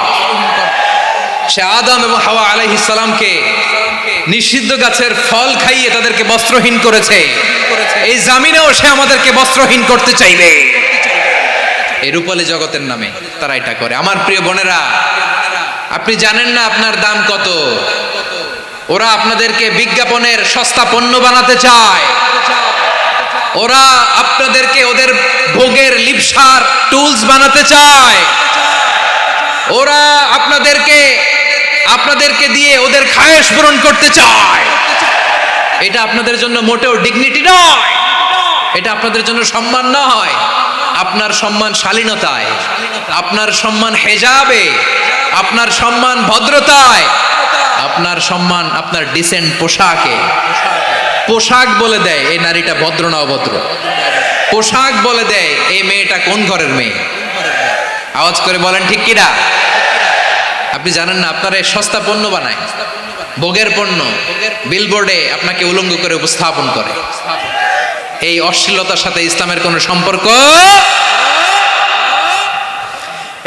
সে আদম এবং হাওয়া আলাইহিস সালামকে নিষিদ্ধ গাছের ফল খাইয়ে তাদেরকে বস্ত্রহীন করেছে। এই জামিনেও সে আমাদেরকে বস্ত্রহীন করতে চাইবে। এই রূপালী জগতের নামে তারা এটা করে। আমার প্রিয় বোনেরা, আপনি জানেন না আপনার দাম কত। ওরা আপনাদেরকে বিজ্ঞাপনের সস্তা পণ্য বানাতে চায়। ওরা আপনাদেরকে ওদের ভোগের লিপসার টুলস বানাতে চায়। ওরা আপনাদেরকে দিয়ে ওদের খায়েশ পূরণ করতে চায়। এটা আপনাদের জন্য মোটেও ডিগনিটি নয়, এটা আপনাদের জন্য সম্মান নয়। আপনার সম্মান শালীনতায়, আপনার সম্মান হেজাবে, আপনার সম্মান ভদ্রতায়, আপনার সম্মান আপনার ডিসেন্ট পোশাকে। পোশাক বলে দেয় এই নারীটা ভদ্র না অভদ্র। পোশাক বলে দেয় এই মেয়েটা কোন ঘরের মেয়ে। আওয়াজ করে বলেন ঠিক কিনা? আপনি জানেন না, আপনারা সস্তা পণ্য বানায়, ভোগের পণ্য, বিলবোর্ডে আপনাকে উলঙ্গ করে উপস্থাপন করে। এই অশ্লীলতার সাথে ইসলামের কোনো সম্পর্ক।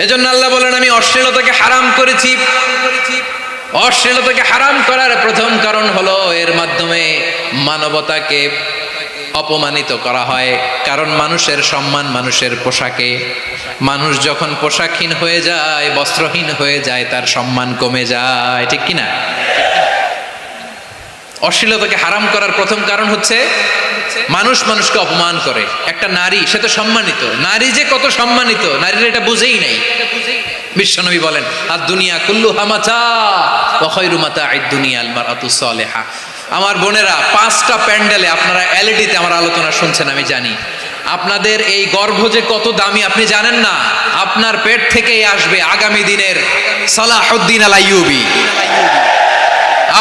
এজন্য আল্লাহ বলেন, আমি অশ্লীলতাকে হারাম করেছি। অশ্লীলতাকে হারাম করার প্রথম কারণ হলো এর মাধ্যমে মানবতাকে অপমানিত করা হয়। কারণ মানুষের সম্মান মানুষের পোশাকে। মানুষ যখন পোশাকহীন হয়ে যায়, বস্ত্রহীন হয়ে যায়, তার সম্মান কমে যায়, ঠিক কিনা? অশ্লীলতাকে হারাম করার প্রথম কারণ হচ্ছে মানুষ মানুষকে অপমান করে। একটা নারী, সে তো সম্মানিত, নারী যে কত সম্মানিত নারীরা এটা বুঝেই নাই। বিশ্বনবী বলেন, আর দুনিয়া কুল্লুহা মাতা ওয়া খায়রু মাতা'আদ দুনিয়া আল মারআতুস সালিহা। আমার বোনেরা, 5টা প্যান্ডেলে আপনারা এলইডিতে আমার আলোচনা শুনছেন, আমি জানি। আপনাদের এই গর্ভ যে কত দামি আপনি জানেন না। আপনার পেট থেকেই আসবে আগামী দিনের সালাহুদ্দিন আল আইয়ুবী।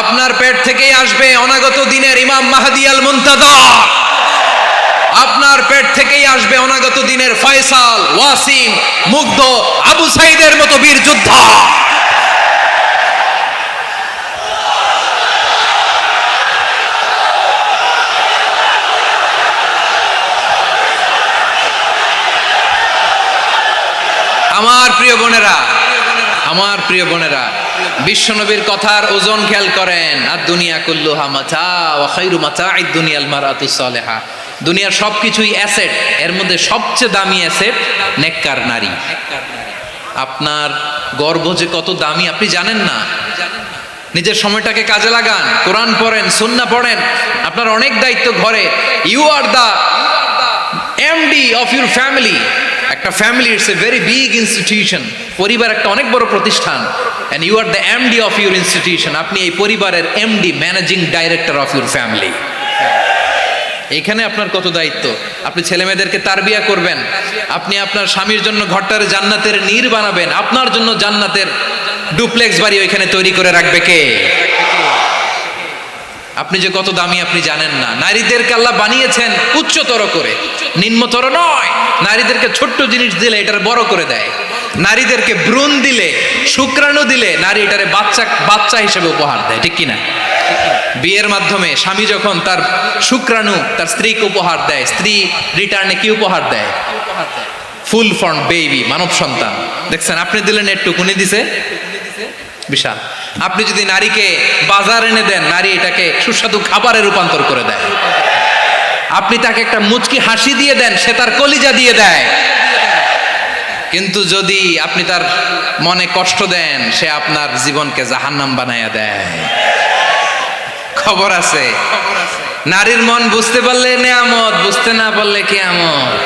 আপনার পেট থেকেই আসবে অনাগত দিনের ইমাম মাহদি আল মুনতাযর। আপনার পেট থেকেই আসবে অনাগত দিনের ফয়সাল, ওয়াসিম, মুগ্ধ, আবু সাইদের মতো বীর যোদ্ধা। আমার প্রিয় বোনেরা, আমার প্রিয় বোনেরা, বিশ্বনবীর কথার ওজন খেয়াল করেন। আর দুনিয়া কুল্লুহা মাতা ওয়া খায়রু মাতা'আদ দুনিয়াল মারআতুস সালিহা। দুনিয়ার সবকিছুই অ্যাসেট, এর মধ্যে সবচেয়ে দামি অ্যাসেট নেককার নারী। আপনার গর্ভ যে কত দামি আপনি জানেন না। নিজের সময়টাকে কাজে লাগান, কোরআন পড়েন, সুন্নাহ পড়েন। আপনার অনেক দায়িত্ব ঘরে। You are the MD of your family. একটা family it's a very big institution. পরিবার একটা অনেক বড় প্রতিষ্ঠান। And you are the MD of your institution. আপনি এই পরিবারের MD, managing director of your family. এখানে আপনার কত দায়িত্ব। আপনি ছেলে মেয়েদেরকে তারবিয়া করবেন, আপনি আপনার স্বামীর জন্য ঘরটার জান্নাতের নীর বানাবেন, আপনার জন্য জান্নাতের ডুপ্লেক্স বাড়ি ওইখানে তৈরি করে রাখবে কে? আপনি যে কত দামি আপনি জানেন না। নারীদেরকে আল্লাহ বানিয়েছেন উচ্চতর করে, নিম্নতর নয়। নারীদেরকে ছোট্ট জিনিস দিলে এটার বড় করে দেয়, নারীদেরকে ভ্রূণ দিলে, শুক্রাণু দিলে নারী এটারে বাচ্চা হিসেবে উপহার দেয়, ঠিক কিনা? বিয়ের মাধ্যমে স্বামী যখন তার শুক্রাণু তার স্ত্রীকে উপহার দেয়, স্ত্রী রিটার্নে কি উপহার দেয়? ফুল ফর্ম বেবি, মানব সন্তান। দেখছেন, আপনি দিলেন একটু, কুনি দিছে বিশাল। আপনি যদি নারীকে বাজার এনে দেন, নারী এটাকে সুস্বাদু খাবারে রূপান্তর করে দেয়। আপনি তাকে একটা মুচকি হাসি দিয়ে দেন, সে তার কলিজা দিয়ে দেয়। কিন্তু যদি আপনি তার মনে কষ্ট দেন, সে আপনার জীবনকে জাহান্নাম বানায়া দেয়। খবর আছে, নারীর মন বুঝতে পারলে নেয়ামত, বুঝতে না পারলে কিয়ামত,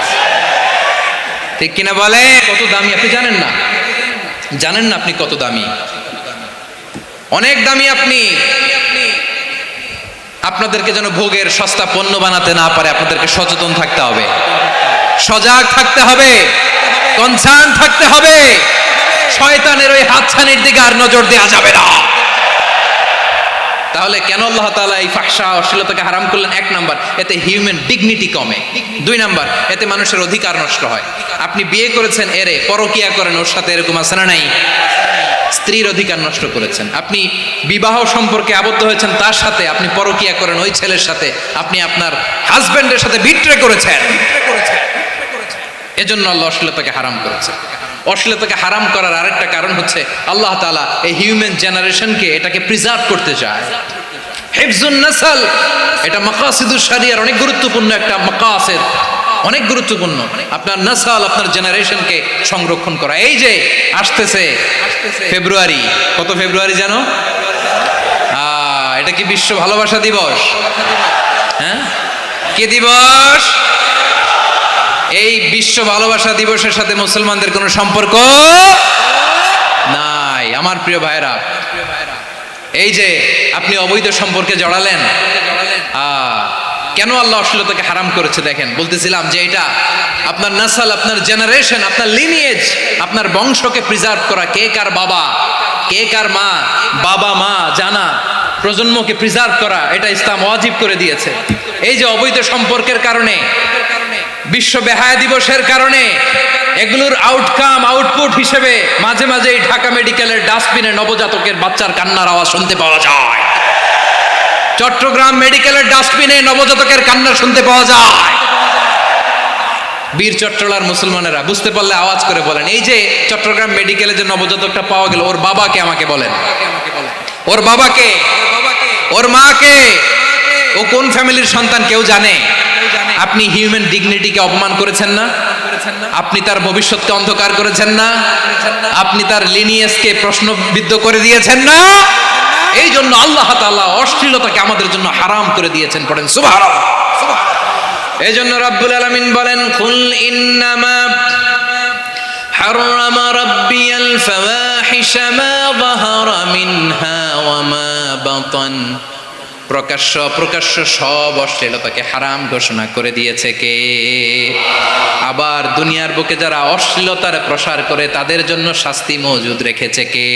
ঠিক কিনা বলে? কত দামি আপনি জানেন না, জানেন না আপনি কত দামি, অনেক দামি আপনি। আপনাদেরকে যেন ভোগের সস্তা পণ্য বানাতে না পারে, আপনাদেরকে সচেতন থাকতে হবে, সজাগ থাকতে হবে, কনসার্ন থাকতে হবে। শয়তানের ওই হাতছানির দিকে আর নজর দেওয়া যাবে না। তাহলে কেন আল্লাহ তাআলা এই ফাহশা অশ্লীলতাকে হারাম করলেন? এক নাম্বার, এতে হিউম্যান ডিগনিটি কমে। দুই নাম্বার, এতে মানুষের অধিকার নষ্ট হয়। আপনি বিয়ে করেছেন, এরে পরকিয়া করেন, ওর সাথে এরকম আছে না নাই? স্ত্রীর অধিকার নষ্ট করেছেন। আপনি বিবাহ সম্পর্কে আবদ্ধ হয়েছেন তার সাথে, আপনি পরকিয়া করেন ওই ছেলের সাথে, আপনি আপনার হাজবেন্ডের সাথে বিট্রে করেছেন। এজন্য আল্লাহ অশ্লীলতাকে হারাম করেছে। অশ্লীলতাকে হারাম করার আরেকটা কারণ হচ্ছে আল্লাহ তাআলা এই হিউম্যান জেনারেশনকে এটাকে প্রিজার্ভ করতে চায়। হিফজুন নাসল, এটা মাকাসিদুশ শরিয়ার অনেক গুরুত্বপূর্ণ একটা মাকাসিদ, অনেক গুরুত্বপূর্ণ। আপনার নাসল, আপনার জেনারেশনকে সংরক্ষণ করা। এই যে আসতেছে ফেব্রুয়ারি, কত ফেব্রুয়ারি জানো? এটা কি বিশ্ব ভালোবাসা দিবস? হ্যাঁ, কি দিবস? এই বিশ্ব ভালোবাসা দিবসের সাথে মুসলমানদের কোনো সম্পর্ক নাই। আমার প্রিয় ভাইরা, এই যে আপনি অবৈধ সম্পর্কে জড়ালেন, কেন আল্লাহ অশ্লীলতাকে হারাম করেছে দেখেন। বলতেছিলাম যে এটা আপনার নাসল, আপনার জেনারেশন, আপনার লিনিয়েজ, আপনার বংশকে প্রিজার্ভ করা। কে কার বাবা, কে কার মা, বাবা মা জানা, প্রজন্মকে প্রিজার্ভ করা, এটা ইসলাম ওয়াজিব করে দিয়েছে। এই যে অবৈধ সম্পর্কের কারণে, বিশ্ব বেহায়া দিবসের কারণে, এগুলোর আউটপুট হিসেবে মাঝে মাঝে ঢাকা মেডিকেলের ডাস্টবিনে নবজাতকের বাচ্চার কান্নার আওয়াজ শুনতে পাওয়া যায়। চট্টগ্রাম মেডিকেলের ডাস্টবিনে নবজাতকের কান্না শুনতে পাওয়া যায়। বীর চট্টলার মুসলমানেরা বুঝতে পারলে আওয়াজ করে বলেন, এই যে চট্টগ্রাম মেডিকেলে যে নবজাতকটা পাওয়া গেল, ওর বাবাকে আমাকে বলেন, ওর বাবাকে, ওর মাকে, ও কোন ফ্যামিলির সন্তান কেউ জানে? আপনি হিউম্যান ডিগনিটিকে অপমান করেছেন না? আপনি তার ভবিষ্যৎকে অন্ধকার করেছেন না? আপনি তার লিনিয়েজকে প্রশ্নবিদ্ধ করে দিয়েছেন না? এই জন্য আল্লাহ তাআলা অশ্লীলতাকে আমাদের জন্য হারাম করে দিয়েছেন। পড়েন সুবহানাল্লাহ। এই জন্য রাব্বুল আলামিন বলেন, কুল ইন্নামা হারামা রাব্বিয়াল ফাওয়াহিশা মা যাহারা মিনহা ওয়া মা বাতান। প্রকাশ্য অপ্রকাশ্য সব অশ্লীলতাকে হারাম ঘোষণা করে দিয়েছে কে? আবার দুনিয়ার বুকে যারা অশ্লীলতার প্রসার করে তাদের জন্য শাস্তি মজুদ রেখেছে কে?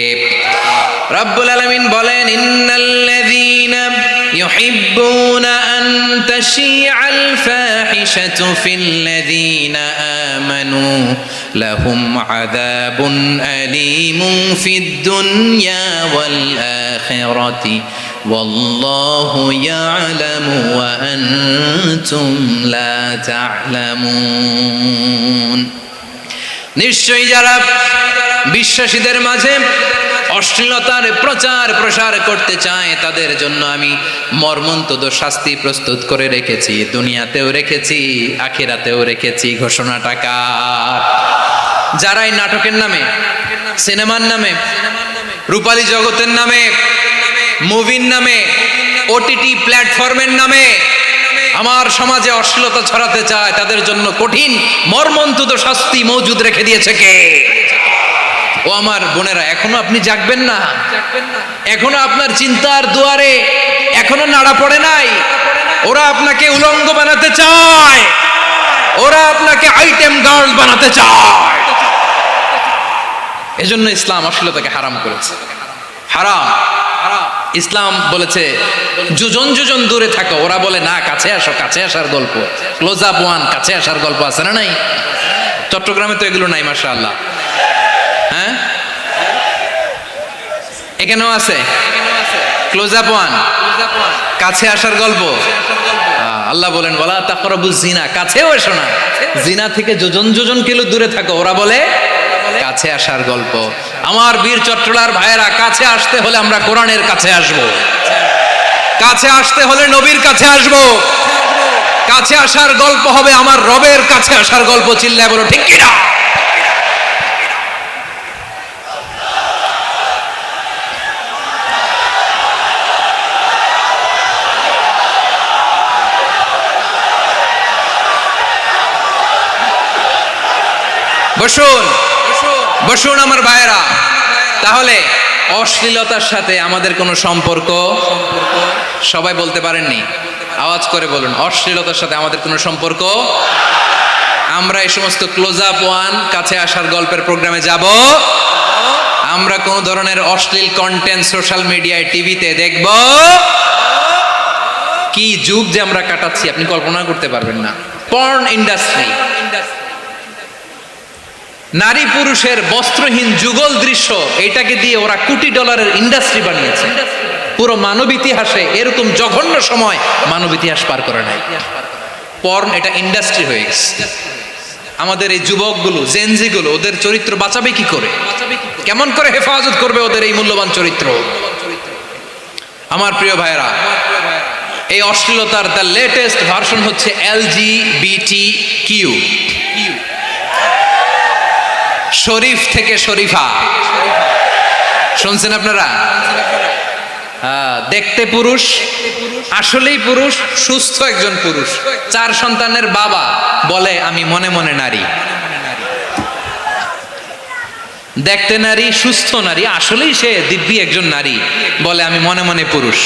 রব্বুল আলামিন বলেন, ইন্নাল্লাযীনা ইউহিব্বুনা আন তাশিআল ফাহিশাতু ফিল্লাযীনা আমানু লাহুম আযাবুন আলীমুন ফিদ দুনিয়া ওয়াল আখিরাতি ওয়াল্লাহু ইয়ালামু ওয়া আনতুম লা তা'লামুন। নিশ্চয়ই যারা বিশ্বাসীদের মাঝে অশ্লীলতার প্রচার প্রসার করতে চায় তাদের জন্য আমি মর্মন্তুদ শাস্তি প্রস্তুত করে রেখেছি, দুনিয়াতেও রেখেছি, আখিরাতেও রেখেছি। ঘোষণাটা কার? যারাই নাটকের নামে, সিনেমার নামে, রূপালী জগতের নামে, মুভির নামে, ওটিটি প্ল্যাটফর্মের নামে আমার সমাজে অশ্লীলতা ছড়াতে চায় তাদের জন্য কঠিন মর্মন্তুদ শাস্তি মজুদ রেখে দিয়েছে কে? ও আমার বোনেরা, এখনো আপনি জাগবেন না? এখনো আপনার চিন্তার দুয়ারে এখনো নাড়া পড়ে নাই? ওরা আপনাকে উলঙ্গ বানাতে চায়, ওরা আপনাকে আইটেম গার্ল বানাতে চায়। এজন্য ইসলাম অশ্লীলতাকে হারাম করেছে। হারাম। ইসলাম বলেছে যোজন যোজন দূরে থাকো, ওরা বলে না কাছে আসো, কাছে আসার গল্প, ক্লোজ আপ ওয়ান, কাছে আসার গল্প আছে না নাই? চট্টগ্রামে তো এগুলো নাই মাশাআল্লাহ। হ্যাঁ, এখানেও আছে ক্লোজ আপ ওয়ান, কাছে আসার গল্প। আল্লাহ বলেন ওয়ালা তাকরাবুজ জিনা, কাছেও এসো না, জিনা থেকে যোজন যোজন কিলো দূরে থাকো, ওরা বলে কাছে আসার গল্প। আমার বীর চট্টলার ভাইয়েরা, কাছে আসতে হলে আমরা কোরআনের কাছে আসব, কাছে আসতে হলে নবীর কাছে আসব, কাছে আসার গল্প হবে আমার রবের কাছে আসার গল্প। চিল্লায় বলো ঠিক কিনা? বসুন বসুন আমার ভাইয়েরা। তাহলে অশ্লীলতার সাথে আমাদের কোনো সম্পর্ক? সবাই বলতে পারেননি, আওয়াজ করে বলুন, অশ্লীলতার সাথে আমাদের কোনো সম্পর্ক? আমরা এই সমস্ত ক্লোজ আপ ওয়ান, কাছে আসার গল্পের প্রোগ্রামে যাব? আমরা কোন ধরনের অশ্লীল কন্টেন্ট সোশ্যাল মিডিয়ায়, টিভিতে দেখব? কি যুগ যে আমরা কাটাচ্ছি আপনি কল্পনা করতে পারবেন না। পর্ন ইন্ডাস্ট্রি, নারী পুরুষের বস্ত্রহীন যুগল দৃশ্য, এটাকে দিয়ে ওরা কোটি ডলারের ইন্ডাস্ট্রি বানিয়েছে। পুরো মানব ইতিহাসে এরকম জঘন্য সময় মানব ইতিহাস পার করে নাই। পর্ন এটা ইন্ডাস্ট্রি হয়ে গেছে। আমাদের এই যুবকগুলো, জেনজিগুলো, ওদের চরিত্র বাঁচাবে কি করে? কেমন করে হেফাজত করবে ওদের এই মূল্যবান চরিত্র? আমার প্রিয় ভাইরা, এই অশ্লীলতার দ্য লেটেস্ট ভার্সন হচ্ছে LGBTQ, শরীফ থেকে শরীফা। শুনছেন আপনারা? দেখতে পুরুষ, আসলেই পুরুষ, সুস্থ একজন পুরুষ, 4 সন্তানের বাবা, বলে আমি মনে মনে নারী। দেখতে নারী, সুস্থ নারী, আসলেই সে দিব্যি একজন নারী, বলে আমি মনে মনে পুরুষ।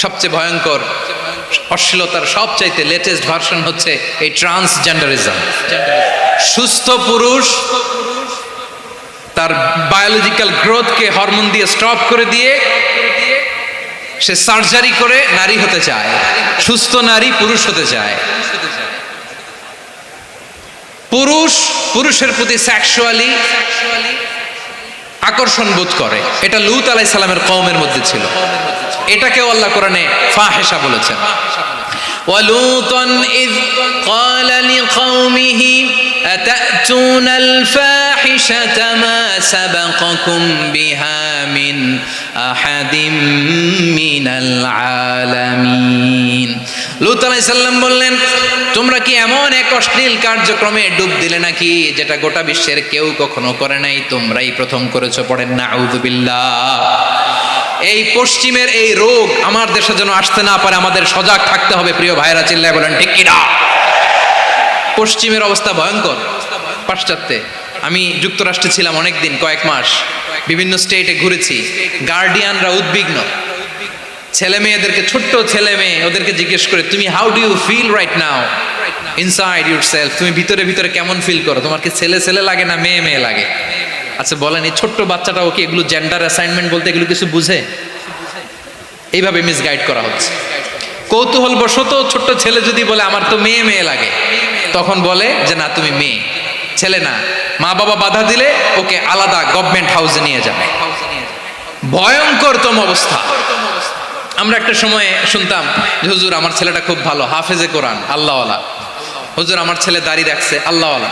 সবচেয়ে ভয়ঙ্কর অশ্লীলতার সবচাইতে লেটেস্ট ভার্সন হচ্ছে এই ট্রান্সজেন্ডারিজম। সুস্থ পুরুষ তার বায়োলজিক্যাল গ্রোথকে হরমোন দিয়ে স্টপ করে দিয়ে সে সার্জারি করে নারী হতে চায়, সুস্থ নারী পুরুষ হতে চায়। পুরুষ পুরুষের প্রতি সেক্সুয়ালি আকর্ষণ বোধ করে। এটা লূত আলাইহিস সালামের কওমের মধ্যে ছিল। এটাকেও আল্লাহ কোরআনে ফাহিশা বলেছেন। ওয়ালুতান ইয ক্বালা লিকাওমিহি আতাতুনাল ফাহিশাতা মা সাবাকাকুম বিহা মিন আহাদিম মিনাল আলামিন। লূত আলাইহিস সালাম বললেন, তোমরা কি এমন এক অশ্লীল কার্যক্রমে ডুব দিলে নাকি যেটা গোটা বিশ্বের কেউ কখনো করে নাই, তোমরাই প্রথম করেছো? পড়েন নাউযুবিল্লাহ। এই পশ্চিমের এই রোগ আমার দেশে যেন আসতে না পারে, আমাদের সজাগ থাকতে হবে। প্রিয় ভাইরা, চিল্লায় বলেন ঠিক কিনা? পশ্চিমের অবস্থা ভয়ঙ্কর। পাশ্চাত্যে আমি যুক্তরাষ্ট্রে ছিলাম অনেকদিন, কয়েক মাস, বিভিন্ন স্টেটে ঘুরেছি। গার্ডিয়ানরা উদ্বিগ্ন, ছেলে মেয়েদেরকে, ছোট্ট ছেলে মেয়ে, ওদেরকে জিজ্ঞেস করে তুমি how do you feel right now inside yourself, তুমি ভিতরে ভিতরে কেমন ফিল করো, তোমার কি ছেলে ছেলে লাগে না মেয়ে মেয়ে লাগে? আচ্ছা বলেন, এই ছোট্ট বাচ্চাটা ওকে এগুলো জেন্ডার অ্যাসাইনমেন্ট বলতে এগুলো কিছু বুঝে? এইভাবে মিসগাইড করা হচ্ছে। কৌতূহল বশত ছোট্ট ছেলে যদি বলে আমার তো মেয়ে মেয়ে লাগে, তখন বলে যে না তুমি মেয়ে, ছেলে না। মা বাবা বাধা দিলে ওকে আলাদা গভর্নমেন্ট হাউসে নিয়ে যাবে। ভয়ঙ্করতম অবস্থা। আমরা একটা সময়ে শুনতাম যে হুজুর আমার ছেলেটা খুব ভালো, হাফেজে কোরআন, আল্লাহওয়ালা। হুজুর আমার ছেলে দাড়ি রাখছে, আল্লাহওয়ালা।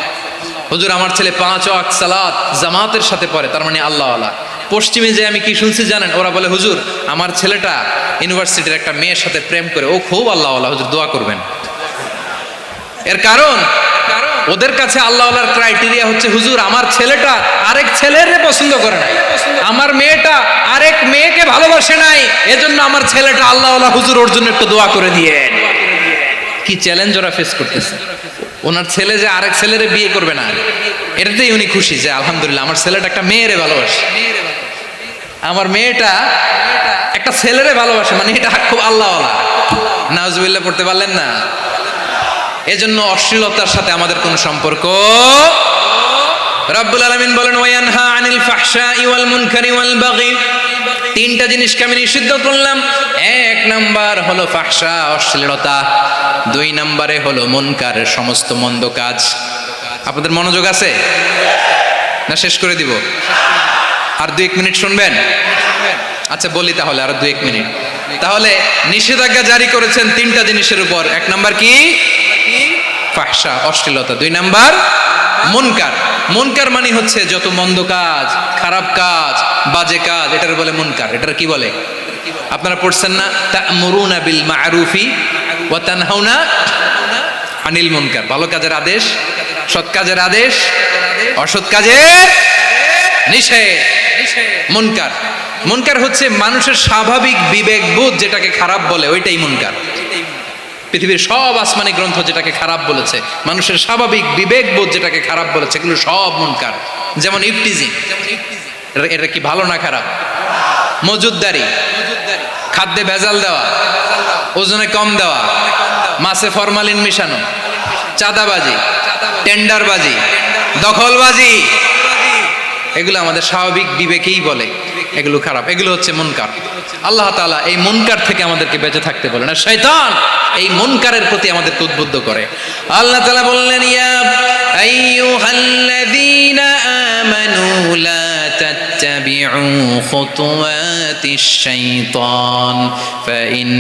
হুজুর আমার ছেলে 5 ওয়াক্ত সালাত জামাতের সাথে পড়ে, তার মানে আল্লাহওয়ালা। পশ্চিমে যে আমি কি শুনছি জানেন? ওরা বলে হুজুর আমার ছেলেটা ইউনিভার্সিটির একটা মেয়ের সাথে প্রেম করে, ও খুব আল্লাহওয়ালা, হুজুর দোয়া করবেন। এর কারণ ওদের কাছে আল্লাহওয়ালার ক্রাইটেরিয়া হচ্ছে হুজুর আমার ছেলেটা আরেক ছেলের পছন্দ করে নাই, আমার মেয়েটা আরেক মেয়েকে ভালোবাসে নাই, এজন্য আমার ছেলেটা আল্লাহওয়ালা, হুজুর ওর জন্য একটু দোয়া করে দিয়ে। কি চ্যালেঞ্জ ওরা ফেস করতেছে। ওনার ছেলে যে আরেক ছেলেরে বিয়ে করবে না, এটাতেই উনি খুশি যে আলহামদুলিল্লাহ আমার ছেলেটা একটা মেয়েরে ভালোবাসে, আমার মেয়েটা একটা ছেলেরে ভালোবাসে, মানে এটা খুব আল্লাহওয়ালা। নাউজুবিল্লাহ পড়তে পারলেন না? এজন্য অশ্লীলতার সাথে আমাদের কোনো সম্পর্ক। রব্বুল আলামিন বলেন ওয়ায়ানহা আনিল ফাহশাই ওয়াল মুনকারি ওয়াল বাগি, তিনটা জিনিসকে আমি নিষিদ্ধ করলাম। এক নাম্বার হলো ফাহশা, অশ্লীলতা। দুই নাম্বারে হলো মুনকার, সমস্ত মন্দ কাজ। আপনাদের মনোযোগ আছে না? শেষ করে দিব? আর 2-1 মিনিট শুনবেন? আচ্ছা বলি তাহলে, আর 2-1 মিনিট। তাহলে নিষেধাজ্ঞা জারি করেছেন তিনটা জিনিসের উপর। এক নাম্বার কি? ফাহশা, অশ্লীলতা। দুই নাম্বার মুনকার। মুনকার মানে হচ্ছে যত মন্দ কাজ, খারাপ কাজ, বাজে কাজ, এটার বলে মুনকার। এটার কি বলে? আপনারা পড়ছেন না? তা'মুরুনা বিল মা'রুফি ওয়া তানহাউনা আনিল মুনকার। ভালো কাজের আদেশ, সৎ কাজের আদেশ, অসৎ কাজের নিষেধ। মুনকার, মুনকার হচ্ছে মানুষের স্বাভাবিক বিবেকবোধ যেটাকে খারাপ বলে, ওইটাই মুনকার। পৃথিবীর সব আসমানি গ্রন্থ যেটাকে খারাপ বলেছে, মানুষের স্বাভাবিক বিবেকবোধ যেটাকে খারাপ বলেছে, এগুলো সব মুনকার। যেমন ইফটিজিং, এটা কি ভালো না খারাপ? মজুদদারি, খাদ্যে ভেজাল দেওয়া, ওজনে কম দেওয়া, মাছে ফরমালিন মিশানো, চাঁদাবাজি, টেন্ডারবাজি, দখলবাজি, এগুলো আমাদের স্বাভাবিক বিবেকেই বলে এগুলো খারাপ, এগুলো হচ্ছে মুনকার। আল্লাহ তাআলা এই মুনকার থেকে আমাদেরকে বেঁচে থাকতে বলেন, আর শয়তান এই মুনকারের প্রতি আমাদেরকে উদ্বুদ্ধ করে। আল্লাহ তাআলা বললেন ইয়া আইয়ুহাল্লাযীনা আমানু লা তাত্তাবিউ খুতুওয়াতিশ শাইতান ফাইন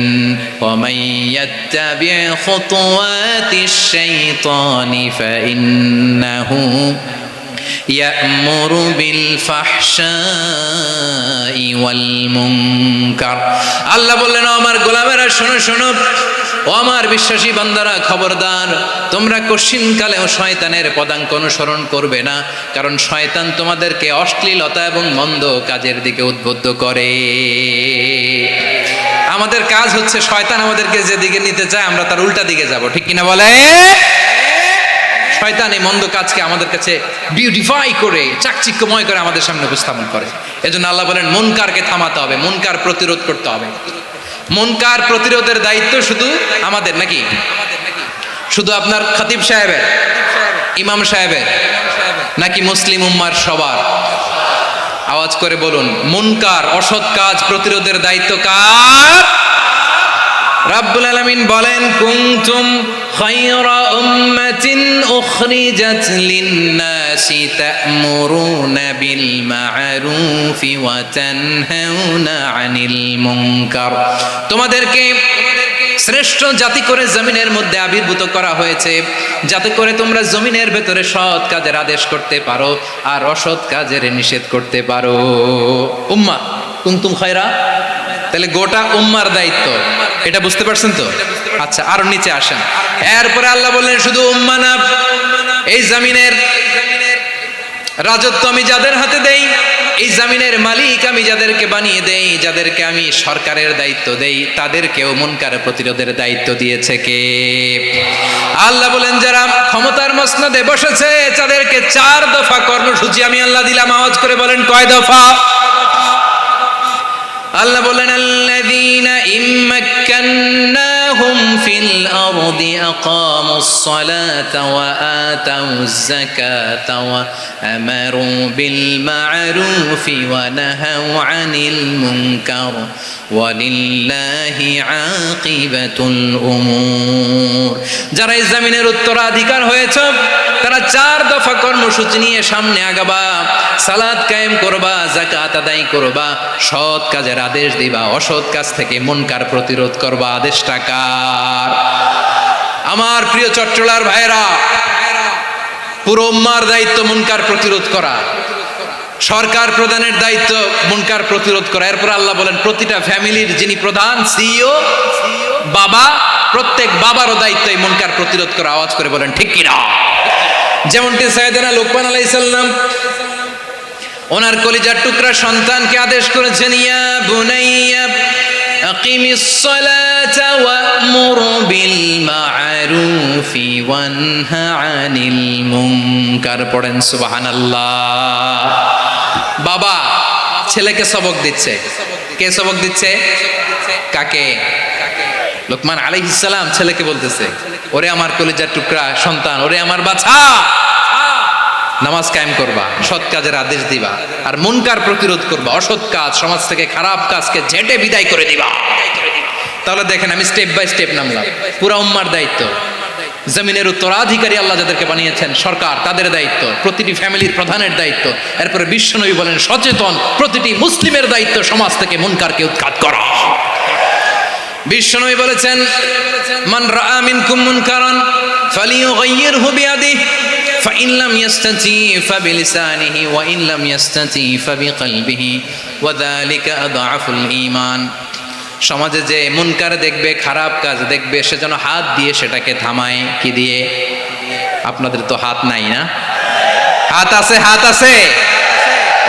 ওয়া মান ইয়াত্তাবি' খুতুওয়াতিশ শাইতানি ফাইন্নাহু ইয়া'মুরু বিল ফাহশাই ওয়াল মুনকার। আল্লাহ বললেন আমার গোলামেরা শোনো শোনো, ও আমার বিশ্বাসী বান্দারা খবরদার, তোমরা কশিনকালেও শয়তানের পদাঙ্ক অনুসরণ করবে না, কারণ শয়তান তোমাদেরকে অশ্লীলতা এবং মন্দ কাজের দিকে উদ্বুদ্ধ করে। আমাদের কাজ হচ্ছে শয়তান আমাদেরকে যেদিকে নিতে চায় আমরা তার উল্টা দিকে যাব, ঠিক কিনা বলে? শয়তান এই মন্দ কাজকে আমাদের কাছে বিউটিফাই করে, চাকচিক্যময় করে আমাদের সামনে উপস্থাপন করে। এজন্য আল্লাহ বলেন মুনকারকে থামাতে হবে, মুনকার প্রতিরোধ করতে হবে। মুনকার প্রতিরোধের দায়িত্ব শুধু আমাদের নাকি? শুধু আপনার খতিব সাহেবের, ইমাম সাহেবের, নাকি মুসলিম উম্মার সবার? আওয়াজ করে বলুন, মুনকার অসৎ কাজ প্রতিরোধের দায়িত্ব কার? রাব্বুল আলামিন বলেন কুনতুম খায়রা উম্মাতিন উখরিজাত লিন-নাসি তা'মুরুনা বিল মা'রুফি ওয়া তানহাউনা আনিল মুনকার। তোমাদেরকে শ্রেষ্ঠ জাতি করে জমিনের মধ্যে আবির্ভূত করা হয়েছে, যাতে করে তোমরা জমিনের ভেতরে সৎ কাজের আদেশ করতে পারো আর অসৎ কাজের নিষেধ করতে পারো। উম্মাহ কুনতুম খায়রা, তাহলে গোটা উম্মার দায়িত্ব, এটা বুঝতে পারছেন তো? আচ্ছা আরো নিচে আসেন। এরপরে আল্লাহ বললেন শুধু উম্মাহ না, এই জমিনের রাজত্ব আমি যাদের হাতে দেই, এই জমিনের মালিক আমি যাদেরকে বানিয়ে দেই, যাদেরকে আমি সরকারের দায়িত্ব দেই, তাদেরকেও মুনকার প্রতিরোধের দায়িত্ব দিয়েছে কে? আল্লাহ বলেন যারা ক্ষমতার মসনদে বসেছে তাদেরকে 4 দফা কর্মসূচি আমি আল্লাহ দিলাম। আওয়াজ করে বলেন কয় দফা? আল্লাহ বলেন আল্লাযীনা ইম্মাক্কান্নাহুম ফিল আরদি আকামুস সালাতা ওয়া আতাউয যাকাতা ওয়া আমারু বিল মা'রুফি ওয়া নাহাউ আনিল মুনকার ওয়ালিল্লাহি আকিবাতুল উমুর। যারা এই জমিনের উত্তরাধিকার হয়েছে তারা 4 দফা কর্মসূচি নিয়ে সামনে আগাবা। সালাত কায়েম করবা, যাকাত আদায় করবা, সৎ কাজের আদেশ দিবা, অসৎ কাজ থেকে মুনকার প্রতিরোধ করবা। আদেশটা কার? আমার প্রিয় চট্টলার ভাইরা, পুরো উম্মার দায়িত্ব মুনকার প্রতিরোধ করা, সরকার প্রধানের দায়িত্ব মুনকার প্রতিরোধ করা। এরপর আল্লাহ বলেন প্রতিটা ফ্যামিলির যিনি প্রধান সিইও বাবা, প্রত্যেক বাবারও দায়িত্ব এই মুনকার প্রতিরোধ করা। আওয়াজ করে বলেন ঠিক কিনা? যেমনটি সাইয়েদনা লুকমান আলাইহিস সালাম ওনার কলিজার টুকরা সন্তানকে আদেশ করেছেন ইয়া বুনাইয়া আকিমিস সালাতা ওয়া'মুর বিল মা'রুফি ওয়ানহা আনিল মুনকার। পড়েন সুবহানাল্লাহ। বাবা ছেলেকে সবক দিচ্ছে, কে সবক দিচ্ছে? কাকে? লোকমান আলাইহিস সালাম ছেলেকে বলতেছে, ওরে আমার কলিজার টুকরা সন্তান, ওরে আমার বাছা, নামাজ কায়েম করবা, সৎ কাজের আদেশ দিবা, আর মুনকার প্রতিরোধ করবা, অসৎ কাজ, সমাজ থেকে খারাপ কাজকে ঝেঁটে বিদায় করে দিবা। তাহলে দেখেন আমি স্টেপ বাই স্টেপ নামলাম। পুরা উম্মার দায়িত্ব, জমিনের উত্তরাধিকারী আল্লাহ যাদেরকে বানিয়েছেন সরকার, তাদের দায়িত্ব, প্রতিটি ফ্যামিলির প্রধানের দায়িত্ব, এরপরে বিশ্বনবী বলেন সচেতন প্রতিটি মুসলিমের দায়িত্ব সমাজ থেকে মুনকারকে উৎখাত করা। বিশ্বনবী বলেছেন, মান রাআ মিনকুম মুনকারান ফালিয়ুগাইয়িরহু বিয়াদিহি ফাইন লাম ইয়াস্তাতি ফাবিলিসানিহি ওয়া ইন লাম ইয়াস্তাতি ফাবিকলবিহি ওয়া যালিকা আযআফুল ঈমান। সমাজে যে মুনকার দেখবে, খারাপ কাজ দেখবে, সে যেন হাত দিয়ে সেটাকে থামায়। কি দিয়ে? আপনাদের তো হাত নাই না? হাত আছে, হাত আছে।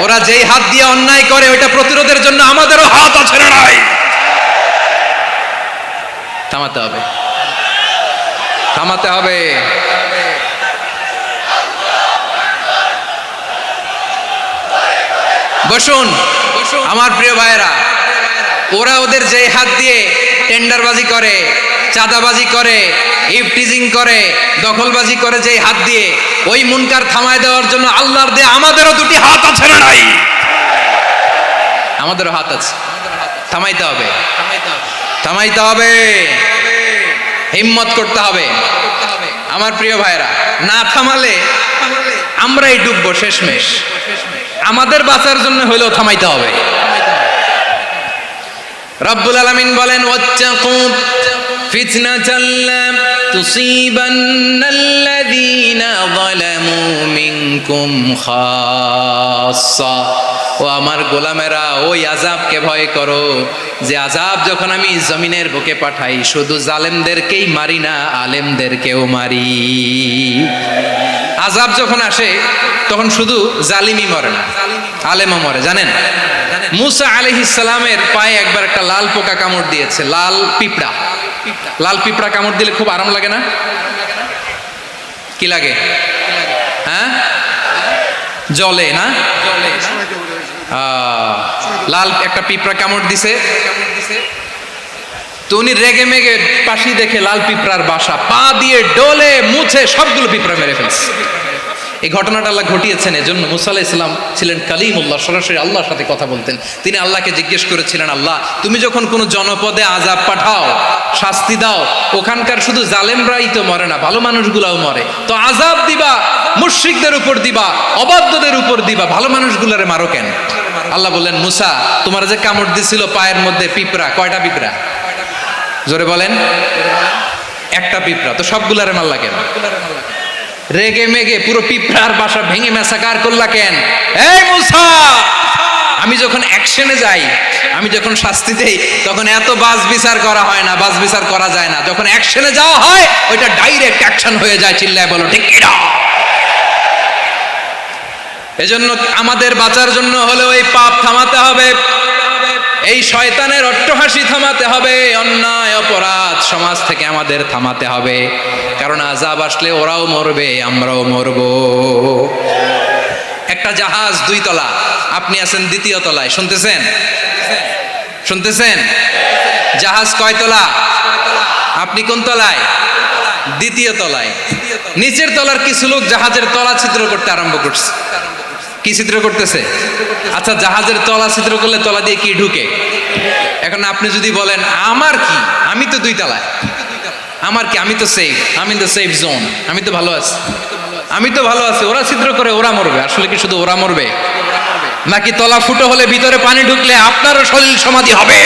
ওরা যেই হাত দিয়ে অন্যায় করে ওইটা প্রতিরোধের জন্য আমাদেরও হাত আছে না নাই? থামাতে হবে, থামাতে হবে। বসুন আমার প্রিয় ভাইয়েরা, ওরা ওদের যে হাত দিয়ে টেন্ডারবাজি করে, চাঁদাবাজি করে, ইফটিজিং করে, দখলবাজি করে, যে হাত দিয়ে, ওই মুনকার থামায় দেওয়ার জন্য আল্লাহর দেয়া আমাদেরও দুটি হাত আছে না নাই? আমাদেরও হাত আছে, থামাইতে হবে, থামাইতে হবে, হিম্মত করতে হবে। আমার প্রিয় ভাইয়েরা, না থামালে আমরাই ডুববো শেষমেশ। আমাদের বাঁচার জন্য হইলেও থামাইতে হবে। রব্বুল আলামিন বলেন, ওয়াত্তাকু ফিতনাতাল লা তুসিবান্নাল্লাযীনা যালামু মিনকুম খাসসা। ও আমার গোলামেরা, ওই আযাবকে ভয় করো যে আযাব যখন আমি জমিনের বুকে পাঠাই শুধু জালেমদেরকেই মারি না, আলেমদেরকেও মারি। আযাব যখন আসে তখন শুধু জালিমই মরে না, আলেমও মরে। জানেন, মুসা আলাইহিস সালামের পায়ে একবার একটা লাল পোকা কামড় দিয়েছে, লাল পিঁপড়া। লাল পিঁপড়া কামড় দিলে খুব আরাম লাগে না? কি লাগে? হ্যাঁ, জ্বলে না? লাল একটা পিঁপড়া কামড় দিছে, তো উনি রেগে মেগে পাশি দেখে লাল পিঁপড়ার বাসা, পা দিয়ে ডলে মুছে সবগুলো পিঁপড়া মেরে ফেলছে। এই ঘটনাটা আল্লাহ ঘটিয়েছেন। এজন্য মুসা আলাইহিস সালাম ছিলেন কালিমুল্লাহ, সরাসরি আল্লাহর সাথে কথা বলতেন। তিনি আল্লাহকে জিজ্ঞেস করেছিলেন, আল্লাহ তুমি যখন কোনো জনপদে আযাব পাঠাও, শাস্তি দাও, ওখানকার শুধু জালেমরাই তো মরে না, ভালো মানুষগুলাও মরে, তো আযাব দিবা মুশরিকদের উপর দিবা, অবাধ্যদের উপর দিবা, ভালো মানুষগুলারে মারো কেন? আল্লাহ বললেন, মুসা তোমার যে কামড় দিছিল পায়ের মধ্যে পিঁপড়া, কয়টা পিঁপড়া? জোরে বলেন। একটা পিঁপড়া, তো সবগুলারে মারলা কেন? রেগে মেগে পুরো পিঁপড়ার বাসা ভেঙে ম্যাসাকার করলা কেন? এই মুসা, আমি যখন অ্যাকশনে যাই, আমি যখন শাস্তি দেই, তখন এত বাস বিচার করা হয় না, বাস বিচার করা যায় না। যখন অ্যাকশনে যাওয়া হয় ওইটা ডাইরেক্ট অ্যাকশন হয়ে যায়। চিল্লায় বলো ঠিক কি না? এজন্য আমাদের বাঁচার জন্য হলে ওই পাপ থামাতে হবে, এই শয়তানের অট্টহাসি থামাতে হবে, অন্যায় অপরাধ সমাজ থেকে আমাদের থামাতে হবে। কারণ আযাব আসলে ওরাও মরবে, আমরাও মরব। একটা জাহাজ 2 তলা, আপনি আছেন 2য় তলায়, শুনতেছেন? শুনতেছেন? জাহাজ কয় তলা? আপনি কোন তলায়? 2য় তলায়। নিচের তলার কিছু লোক জাহাজের তলা ছিদ্র করতে আরম্ভ করছে। কি ছিদ্র করতেছে? আচ্ছা, জাহাজের তলা ছিদ্র করলে তলা দিয়ে কি ঢুকে? এখন আপনি যদি বলেন আমার কি, আমি তো 2 তলায়, আমার কি, আমি তো সেফ, আমি তো সেফ জোন, আমি তো ভালো আছি, আমি তো ভালো আছি, ওরা ছিদ্র করে ওরা মরবে। আসলে কি শুধু ওরা মরবে, নাকি তলা ফুটো হলে ভিতরে পানি ঢুকলে আপনারও শরীর সমাধি হবে?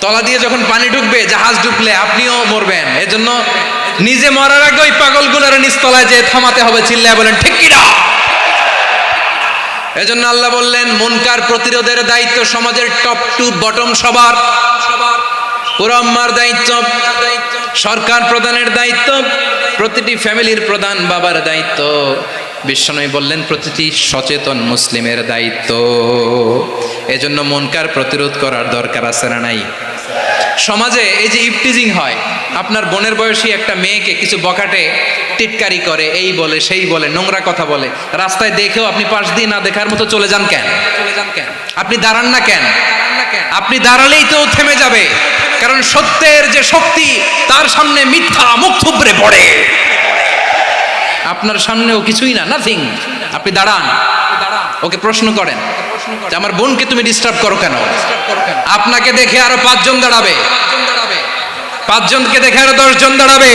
তলা দিয়ে যখন পানি ঢুকবে, জাহাজ ঢুকলে আপনিও মরবেন। এজন্য নিজে মরার আগে ওই পাগলগুলোর নিচতলায় যে থামাতে হবে। চিল্লায় বলেন ঠিক কি না? এজন্য আল্লাহ বললেন, মুনকার প্রতিরোধের দায়িত্ব সমাজের টপ টু বটম সবার, পুরো উম্মার দায়িত্ব, সরকার প্রধানের দায়িত্ব, প্রতিটি ফ্যামিলির প্রধান বাবার দায়িত্ব। বিশ্বনবী বললেন প্রতিটি সচেতন মুসলিমের দায়িত্ব। এজন্য মুনকার প্রতিরোধ করার দরকার আছে না নাই? সমাজে এই যে ইফটিজিং হয়, আপনার বোনের বয়সী একটা মেয়েকে কিছু বকাটে টিটকারি করে, এই বলে সেই বলে, নোংরা কথা বলে, রাস্তায় দেখেও আপনি পাশ দিয়ে না দেখার মতো চলে যান কেন? আপনি দাঁড়ান না কেন? আপনি দাঁড়ালেই তো থেমে যাবে, কারণ সত্যের যে শক্তি তার সামনে মিথ্যা মুখ থুবড়ে পড়ে। আপনার সামনেও কিছুই না, নাথিং। আপনি দাঁড়ান, ওকে প্রশ্ন করেন যে আমার বোনকে তুমি ডিস্টার্ব করো কেন? আপনাকে দেখে আরো 5 জন দাঁড়াবে, 5 জনকে দেখে আরো 10 জন দাঁড়াবে।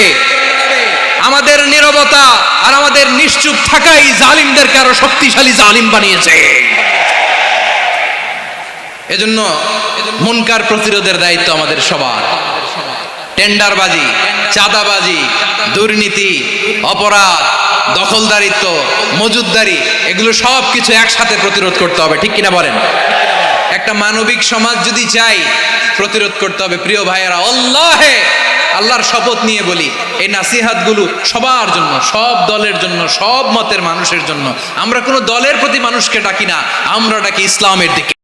আমাদের নীরবতা আর আমাদের নিশ্চুপ থাকাই জালিমদেরকে আরো শক্তিশালী জালিম বানিয়েছে। এজন্য মুনকার প্রতিরোধের দায়িত্ব আমাদের সবার। টেন্ডারবাজি, চাঁদাবাজি, দুর্নীতি, অপরাধ, দখলদারিত্ব, মজুদদারি, এগুলো সব কিছু একসাথে প্রতিরোধ করতে হবে, ঠিক কিনা বলেন? একটা মানবিক সমাজ যদি চাই, প্রতিরোধ করতে হবে। প্রিয় ভাইয়েরা, আল্লাহর শপথ নিয়ে বলি, এই নাসিহাতগুলো সবার জন্য, সব দলের জন্য, সব মতের মানুষের জন্য। আমরা কোনো দলের প্রতি মানুষকে ডাকি না, আমরা ডাকি ইসলামের দিকে।